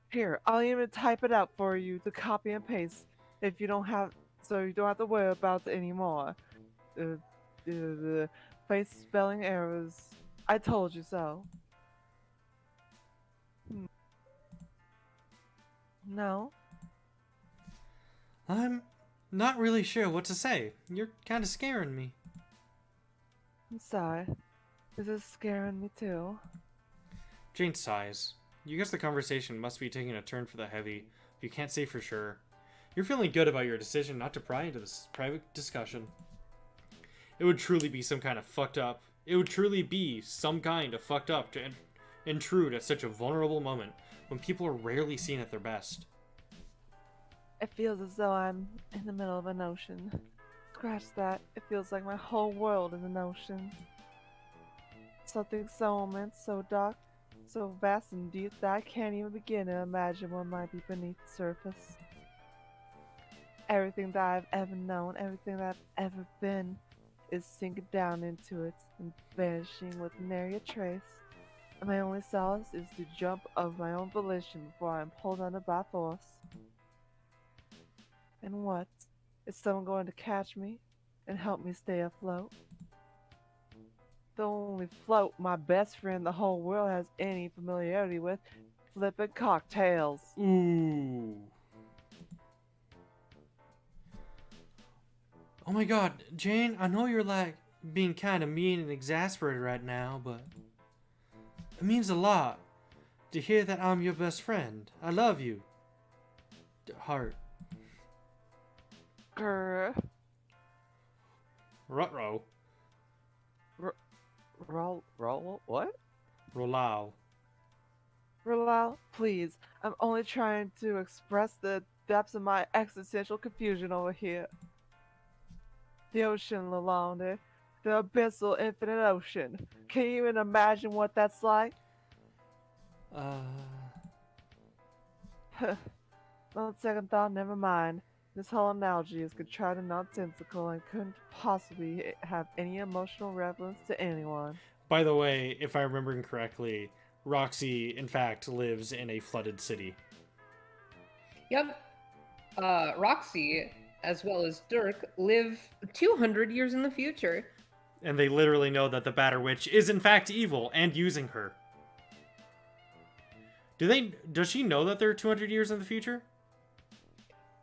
[SPEAKER 6] Here, I'll even type it out for you to copy and paste if you don't have, so you don't have to worry about it anymore. The face spelling errors. I told you so. No?
[SPEAKER 1] I'm not really sure what to say. You're kind of scaring me.
[SPEAKER 6] I'm sorry. This is scaring me too.
[SPEAKER 1] Jane sighs. You guess the conversation must be taking a turn for the heavy, if you can't say for sure. You're feeling good about your decision not to pry into this private discussion. It would truly be some kind of fucked up to intrude at such a vulnerable moment when people are rarely seen at their best.
[SPEAKER 6] It feels as though I'm in the middle of an ocean. Scratch that. It feels like my whole world is an ocean. Something so immense, so dark, so vast and deep that I can't even begin to imagine what might be beneath the surface. Everything that I've ever known, everything that I've ever been, is sinking down into it and vanishing with nary a trace. And my only solace is to jump of my own volition before I am pulled under by force. And what? Is someone going to catch me and help me stay afloat? The only float my best friend the whole world has any familiarity with flippin' cocktails.
[SPEAKER 1] Ooh. Oh my god, Jane, I know you're like being kind of mean and exasperated right now, but it means a lot to hear that I'm your best friend. I love you. Heart.
[SPEAKER 6] Grr.
[SPEAKER 1] Rutro.
[SPEAKER 6] Roll, what?
[SPEAKER 1] Rolal.
[SPEAKER 6] Rolal, please. I'm only trying to express the depths of my existential confusion over here. The ocean, Lalonde. The abyssal infinite ocean. Can you even imagine what that's like? On second thought, never mind. This whole analogy is contrived and nonsensical and couldn't possibly have any emotional relevance to anyone.
[SPEAKER 1] By the way, if I'm remembering correctly, Roxy, in fact, lives in a flooded city.
[SPEAKER 2] Yep. Roxy, as well as Dirk, live 200 years in the future.
[SPEAKER 1] And they literally know that the Batter Witch is, in fact, evil and using her. Does she know that they're 200 years in the future?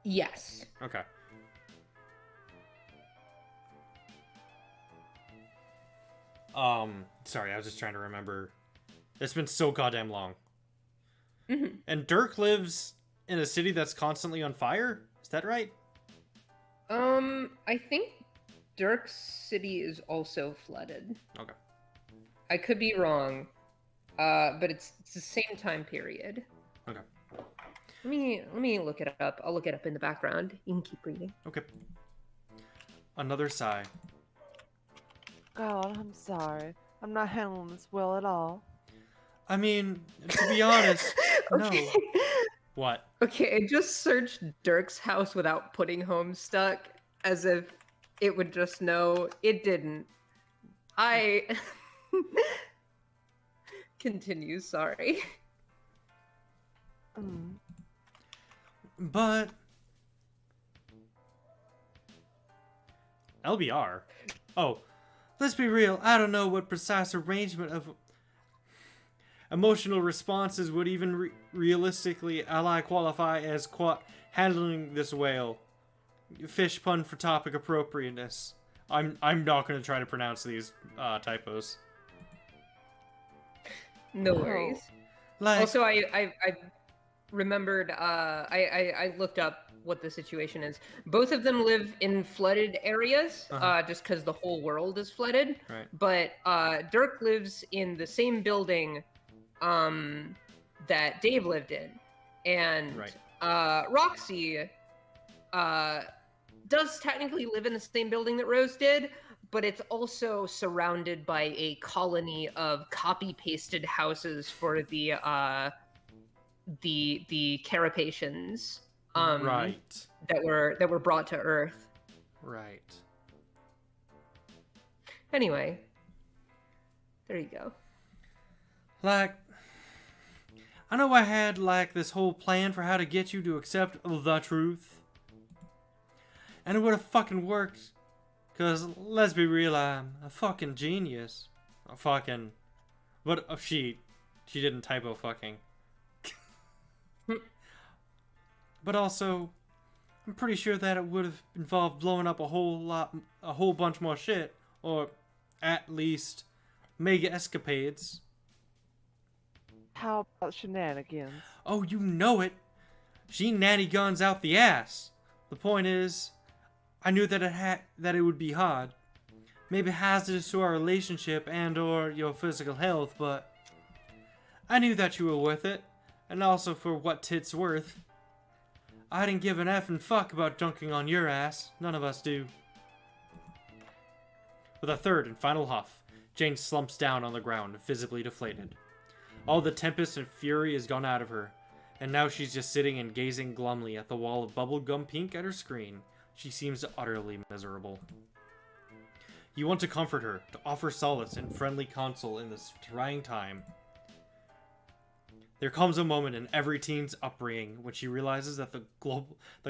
[SPEAKER 2] Yes.
[SPEAKER 1] Okay. Sorry, I was just trying to remember. It's been so goddamn long.
[SPEAKER 2] Mm-hmm.
[SPEAKER 1] And Dirk lives in a city that's constantly on fire? Is that right?
[SPEAKER 2] I think Dirk's city is also flooded.
[SPEAKER 1] Okay.
[SPEAKER 2] I could be wrong, but it's the same time period.
[SPEAKER 1] Okay.
[SPEAKER 2] Let me look it up. I'll look it up in the background. You can keep reading.
[SPEAKER 1] Okay. Another sigh.
[SPEAKER 6] God, I'm sorry. I'm not handling this well at all.
[SPEAKER 1] I mean, to be honest, no. What?
[SPEAKER 2] Okay, I just searched Dirk's house without putting Homestuck, as if it would just know. It didn't. I continue. Sorry.
[SPEAKER 1] But LBR. Oh, let's be real. I don't know what precise arrangement of emotional responses would even realistically ally qualify as handling this whale. Fish pun for topic appropriateness. I'm not going to try to pronounce these typos.
[SPEAKER 2] No worries.
[SPEAKER 1] Like,
[SPEAKER 2] Also, I remembered. I looked up what the situation is. Both of them live in flooded areas, just because the whole world is flooded.
[SPEAKER 1] Right.
[SPEAKER 2] But Dirk lives in the same building that Dave lived in, and Roxy does technically live in the same building that Rose did, but it's also surrounded by a colony of copy-pasted houses for the Carapacians,
[SPEAKER 1] right.
[SPEAKER 2] that were brought to Earth.
[SPEAKER 1] Right.
[SPEAKER 2] Anyway, there you go.
[SPEAKER 1] Like, I know I had, like, this whole plan for how to get you to accept the truth. And it would have fucking worked. Because, let's be real, I'm a fucking genius. A fucking... But, she didn't typo fucking. But also, I'm pretty sure that it would have involved blowing up a whole bunch more shit. Or, at least, mega escapades.
[SPEAKER 6] How about shenanigans?
[SPEAKER 1] Oh, you know it. She nanny guns out the ass. The point is, I knew that it would be hard. Maybe hazardous to our relationship and or your physical health, but I knew that you were worth it. And also for what tit's worth. I didn't give an effing fuck about dunking on your ass. None of us do. With a third and final huff, Jane slumps down on the ground, visibly deflated. All the tempest and fury is gone out of her, and now she's just sitting and gazing glumly at the wall of bubblegum pink at her screen. She seems utterly miserable. You want to comfort her, to offer solace and friendly counsel in this trying time. There comes a moment in every teen's upbringing when she realizes that the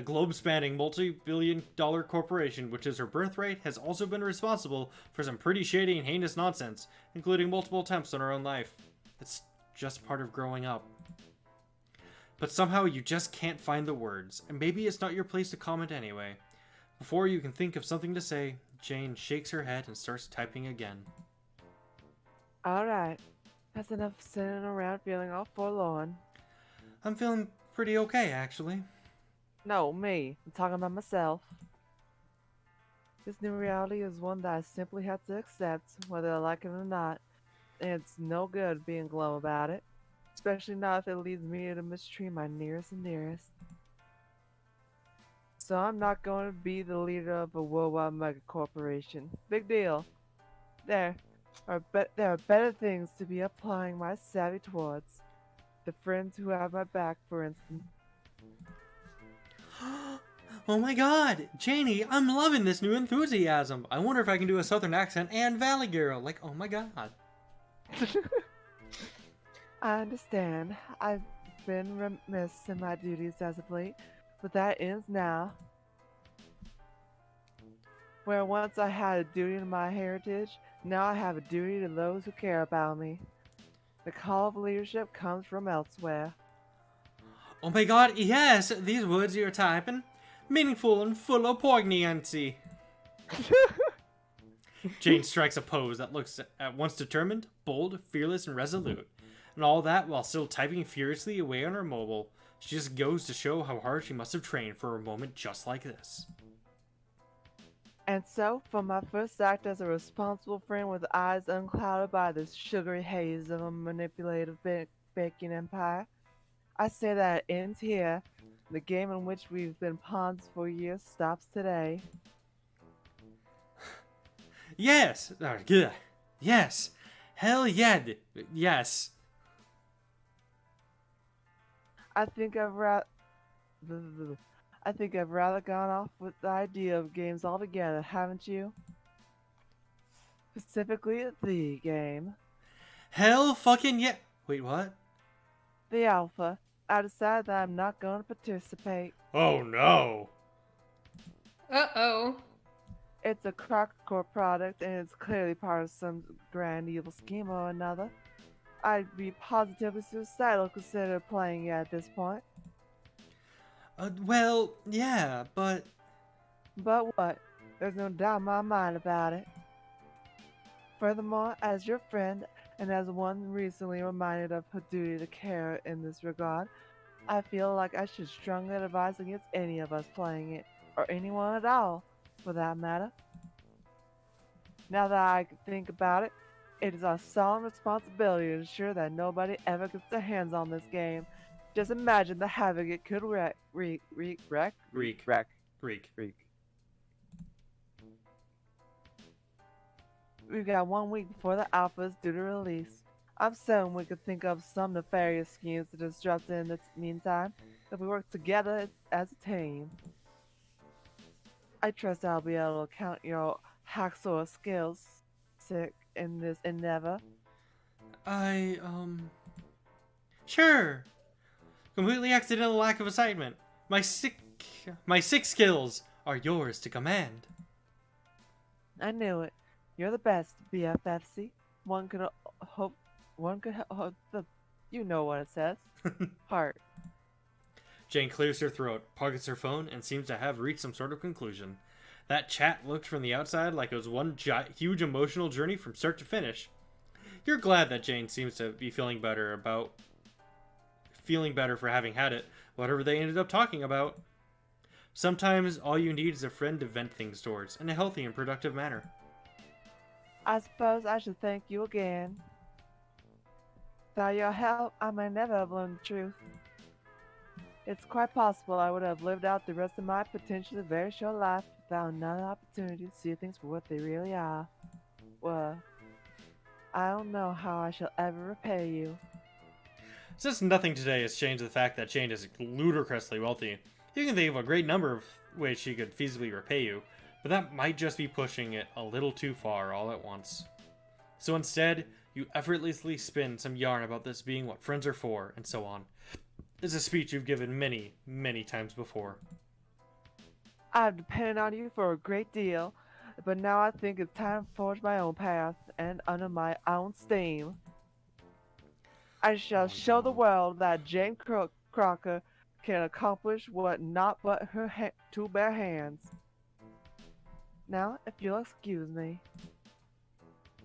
[SPEAKER 1] globe-spanning multi-billion-dollar corporation, which is her birthright, has also been responsible for some pretty shady and heinous nonsense, including multiple attempts on her own life. It's just part of growing up. but somehow you just can't find the words, and maybe it's not your place to comment anyway. Before you can think of something to say, Jane shakes her head and starts typing again.
[SPEAKER 6] Alright, that's enough sitting around feeling all forlorn.
[SPEAKER 1] I'm feeling pretty okay, actually.
[SPEAKER 6] No, me. I'm talking about myself. This new reality is one that I simply have to accept, whether I like it or not. And it's no good being glum about it. Especially not if it leads me to mistreat my nearest and dearest. So I'm not going to be the leader of a worldwide mega corporation. Big deal. There are better things to be applying my savvy towards. The friends who have my back, for instance.
[SPEAKER 1] Oh my god! Janie, I'm loving this new enthusiasm! I wonder if I can do a southern accent and Valley Girl. Like, oh my god.
[SPEAKER 6] I understand. I've been remiss in my duties as of late, but that ends now. Where once I had a duty to my heritage, now I have a duty to those who care about me. The call of leadership comes from elsewhere.
[SPEAKER 1] Oh my god, yes! These words you're typing. Meaningful and full of poignancy. Jane strikes a pose that looks at once determined, bold, fearless, and resolute. And all that while still typing furiously away on her mobile. She just goes to show how hard she must have trained for a moment just like this.
[SPEAKER 6] And so, for my first act as a responsible friend with eyes unclouded by this sugary haze of a manipulative baking empire, I say that it ends here. The game in which we've been pawns for years stops today.
[SPEAKER 1] Yes! Good. Yes! Hell yeah! Yes!
[SPEAKER 6] I think I've rather gone off with the idea of games altogether, haven't you? Specifically, the game.
[SPEAKER 1] Hell fucking yeah! Wait, what?
[SPEAKER 6] The Alpha. I decided that I'm not going to participate.
[SPEAKER 1] Oh no!
[SPEAKER 2] Uh-oh.
[SPEAKER 6] It's a Crockcore product, and it's clearly part of some grand evil scheme or another. I'd be positively suicidal to consider playing it at this point.
[SPEAKER 1] Well, yeah, but...
[SPEAKER 6] But what? There's no doubt in my mind about it. Furthermore, as your friend, and as one recently reminded of her duty to care in this regard, I feel like I should strongly advise against any of us playing it, or anyone at all, for that matter. Now that I think about it, it is our solemn responsibility to ensure that nobody ever gets their hands on this game. Just imagine the havoc it could wreak.
[SPEAKER 1] Reek.
[SPEAKER 7] Wreck.
[SPEAKER 1] Reek.
[SPEAKER 7] Reek.
[SPEAKER 6] We've got 1 week before the alpha is due to release. I'm certain we could think of some nefarious schemes to disrupt it in the meantime, if we work together as a team. I trust I'll be able to count your hacksaw skills, Sick, in this endeavor.
[SPEAKER 1] Sure. Completely accidental lack of assignment. My sick skills are yours to command.
[SPEAKER 6] I knew it. You're the best, BFFC. One could hope the... You know what it says. Heart.
[SPEAKER 1] Jane clears her throat, pockets her phone, and seems to have reached some sort of conclusion. That chat looked from the outside like it was one huge emotional journey from start to finish. You're glad that Jane seems to be feeling better for having had it, whatever they ended up talking about. Sometimes all you need is a friend to vent things towards, in a healthy and productive manner.
[SPEAKER 6] I suppose I should thank you again. Without your help, I might never have learned the truth. It's quite possible I would have lived out the rest of my potentially very short life without another opportunity to see things for what they really are. Well, I don't know how I shall ever repay you.
[SPEAKER 1] Since nothing today has changed the fact that Jane is ludicrously wealthy, you can think of a great number of ways she could feasibly repay you, but that might just be pushing it a little too far all at once. So instead, you effortlessly spin some yarn about this being what friends are for, and so on. It's a speech you've given many, many times before.
[SPEAKER 6] I've depended on you for a great deal, but now I think it's time to forge my own path, and under my own steam. I shall show the world that Jane Crocker can accomplish what not but her two bare hands. Now, if you'll excuse me,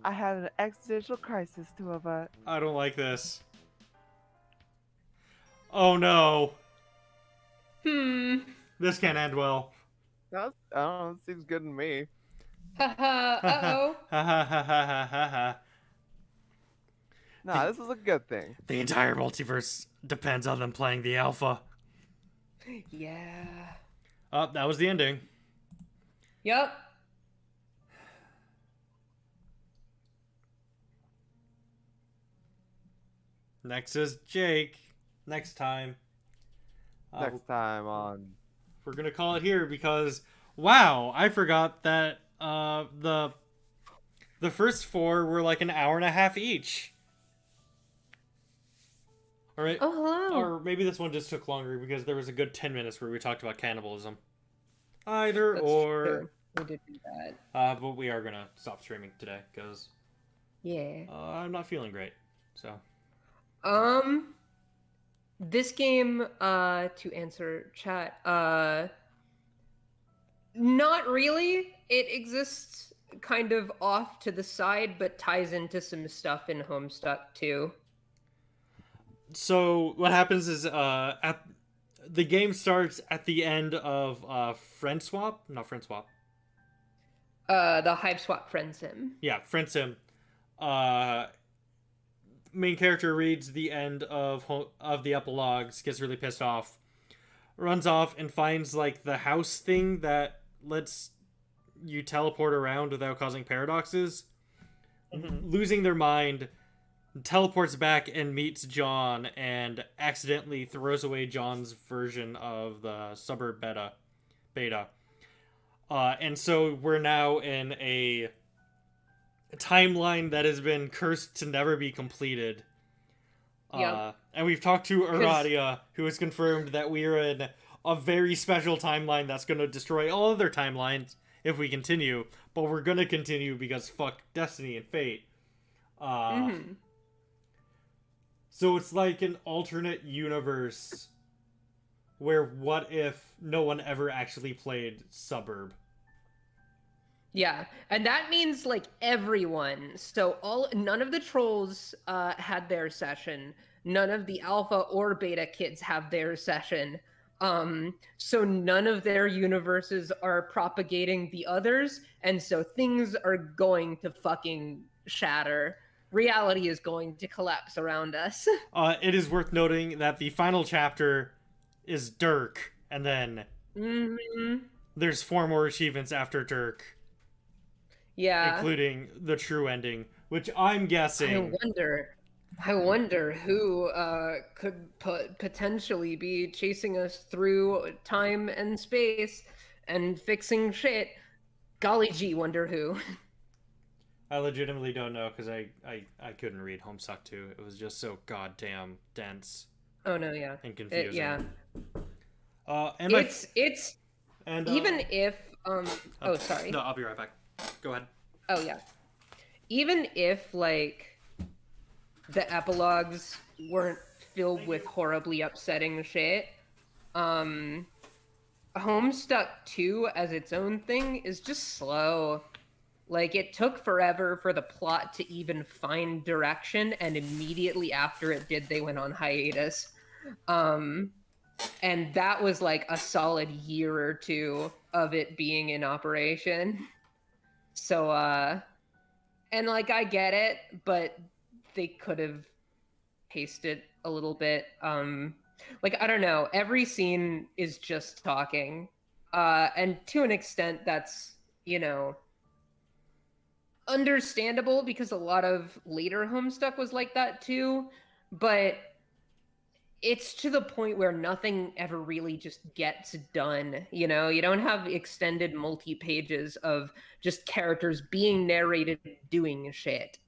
[SPEAKER 6] I had an existential crisis to avert.
[SPEAKER 1] I don't like this. Oh no. This can't end well.
[SPEAKER 7] I don't know, it seems good to me.
[SPEAKER 2] Haha, uh-oh.
[SPEAKER 1] Ha ha ha ha ha ha ha.
[SPEAKER 7] Nah, this is a good thing.
[SPEAKER 1] The entire multiverse depends on them playing the alpha.
[SPEAKER 2] Yeah.
[SPEAKER 1] Oh, that was the ending.
[SPEAKER 2] Yep.
[SPEAKER 1] Next is Jake. Next time.
[SPEAKER 7] Next time on.
[SPEAKER 1] We're gonna call it here because, wow, I forgot that the first 4 were like an hour and a half each.
[SPEAKER 2] Oh, hello.
[SPEAKER 1] Or maybe this one just took longer because there was a good 10 minutes where we talked about cannibalism. Either
[SPEAKER 2] That's
[SPEAKER 1] or.
[SPEAKER 2] true. We did do that.
[SPEAKER 1] But we are gonna stop streaming today because
[SPEAKER 2] Yeah.
[SPEAKER 1] I'm not feeling great. So.
[SPEAKER 2] This game, to answer chat, not really. It exists kind of off to the side, but ties into some stuff in Homestuck too.
[SPEAKER 1] So what happens is at the game starts at the end of Friend Swap, not Friend Swap.
[SPEAKER 2] The Hive Swap Friend Sim.
[SPEAKER 1] Yeah, Friend Sim. Main character reads the end of the epilogues, gets really pissed off, runs off and finds like the house thing that lets you teleport around without causing paradoxes. Losing their mind, teleports back and meets John and accidentally throws away John's version of the suburb beta. And so we're now in a timeline that has been cursed to never be completed.
[SPEAKER 2] Yep.
[SPEAKER 1] And we've talked to Aradia, who has confirmed that we are in a very special timeline that's going to destroy all other timelines if we continue. But we're going to continue because fuck Destiny and Fate. So it's like an alternate universe where what if no one ever actually played Suburb?
[SPEAKER 2] Yeah, and that means like everyone. So none of the trolls had their session. None of the alpha or beta kids have their session. So none of their universes are propagating the others, and so things are going to fucking shatter. Reality is going to collapse around us.
[SPEAKER 1] It is worth noting that the final chapter is Dirk, and then there's 4 more achievements after Dirk.
[SPEAKER 2] Yeah.
[SPEAKER 1] Including the true ending, which I'm guessing.
[SPEAKER 2] I wonder who could potentially be chasing us through time and space and fixing shit. Golly gee, wonder who.
[SPEAKER 1] I legitimately don't know because I couldn't read Homestuck 2. It was just so goddamn dense.
[SPEAKER 2] Oh no, yeah.
[SPEAKER 1] And confusing.
[SPEAKER 2] Yeah.
[SPEAKER 1] And
[SPEAKER 2] it's even if oh sorry.
[SPEAKER 1] No, I'll be right back. Go ahead.
[SPEAKER 2] Oh yeah. Even if like the epilogues weren't filled with horribly upsetting shit, Homestuck 2 as its own thing is just slow. Like, it took forever for the plot to even find direction, and immediately after it did, they went on hiatus. And that was like a solid year or 2 of it being in operation. So, and like, I get it, but they could have paced it a little bit. Like, I don't know, every scene is just talking. And to an extent, that's, you know, understandable because a lot of later Homestuck was like that too, but it's to the point where nothing ever really just gets done. You know, you don't have extended multi-pages of just characters being narrated doing shit.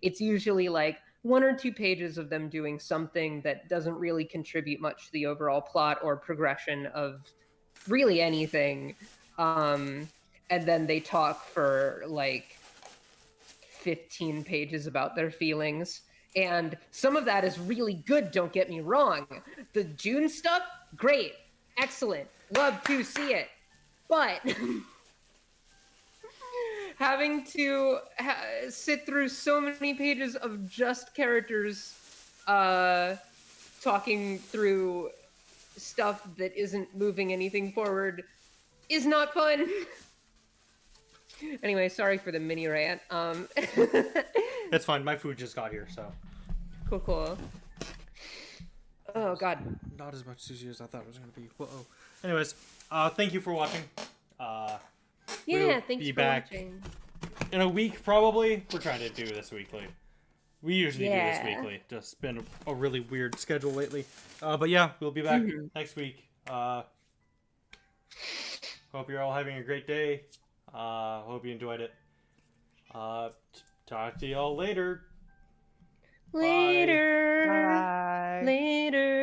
[SPEAKER 2] It's usually like 1 or 2 pages of them doing something that doesn't really contribute much to the overall plot or progression of really anything. And then they talk for like 15 pages about their feelings. And some of that is really good, don't get me wrong. The June stuff, great, excellent, love to see it. But having to sit through so many pages of just characters talking through stuff that isn't moving anything forward is not fun. Anyway, sorry for the mini rant.
[SPEAKER 1] That's fine. My food just got here, so.
[SPEAKER 2] Cool. Oh god.
[SPEAKER 1] Not as much sushi as I thought it was gonna be. Whoa. Anyways, thank you for watching.
[SPEAKER 2] Yeah,
[SPEAKER 1] We'll
[SPEAKER 2] thanks
[SPEAKER 1] be
[SPEAKER 2] for
[SPEAKER 1] back
[SPEAKER 2] watching.
[SPEAKER 1] in a week, probably. We're trying to do this weekly. We usually do this
[SPEAKER 2] Yeah.
[SPEAKER 1] weekly. Just been a really weird schedule lately. But yeah, we'll be back next week. Hope you're all having a great day. Hope you enjoyed it. Talk to y'all later.
[SPEAKER 2] Later.
[SPEAKER 6] Bye.
[SPEAKER 2] Later.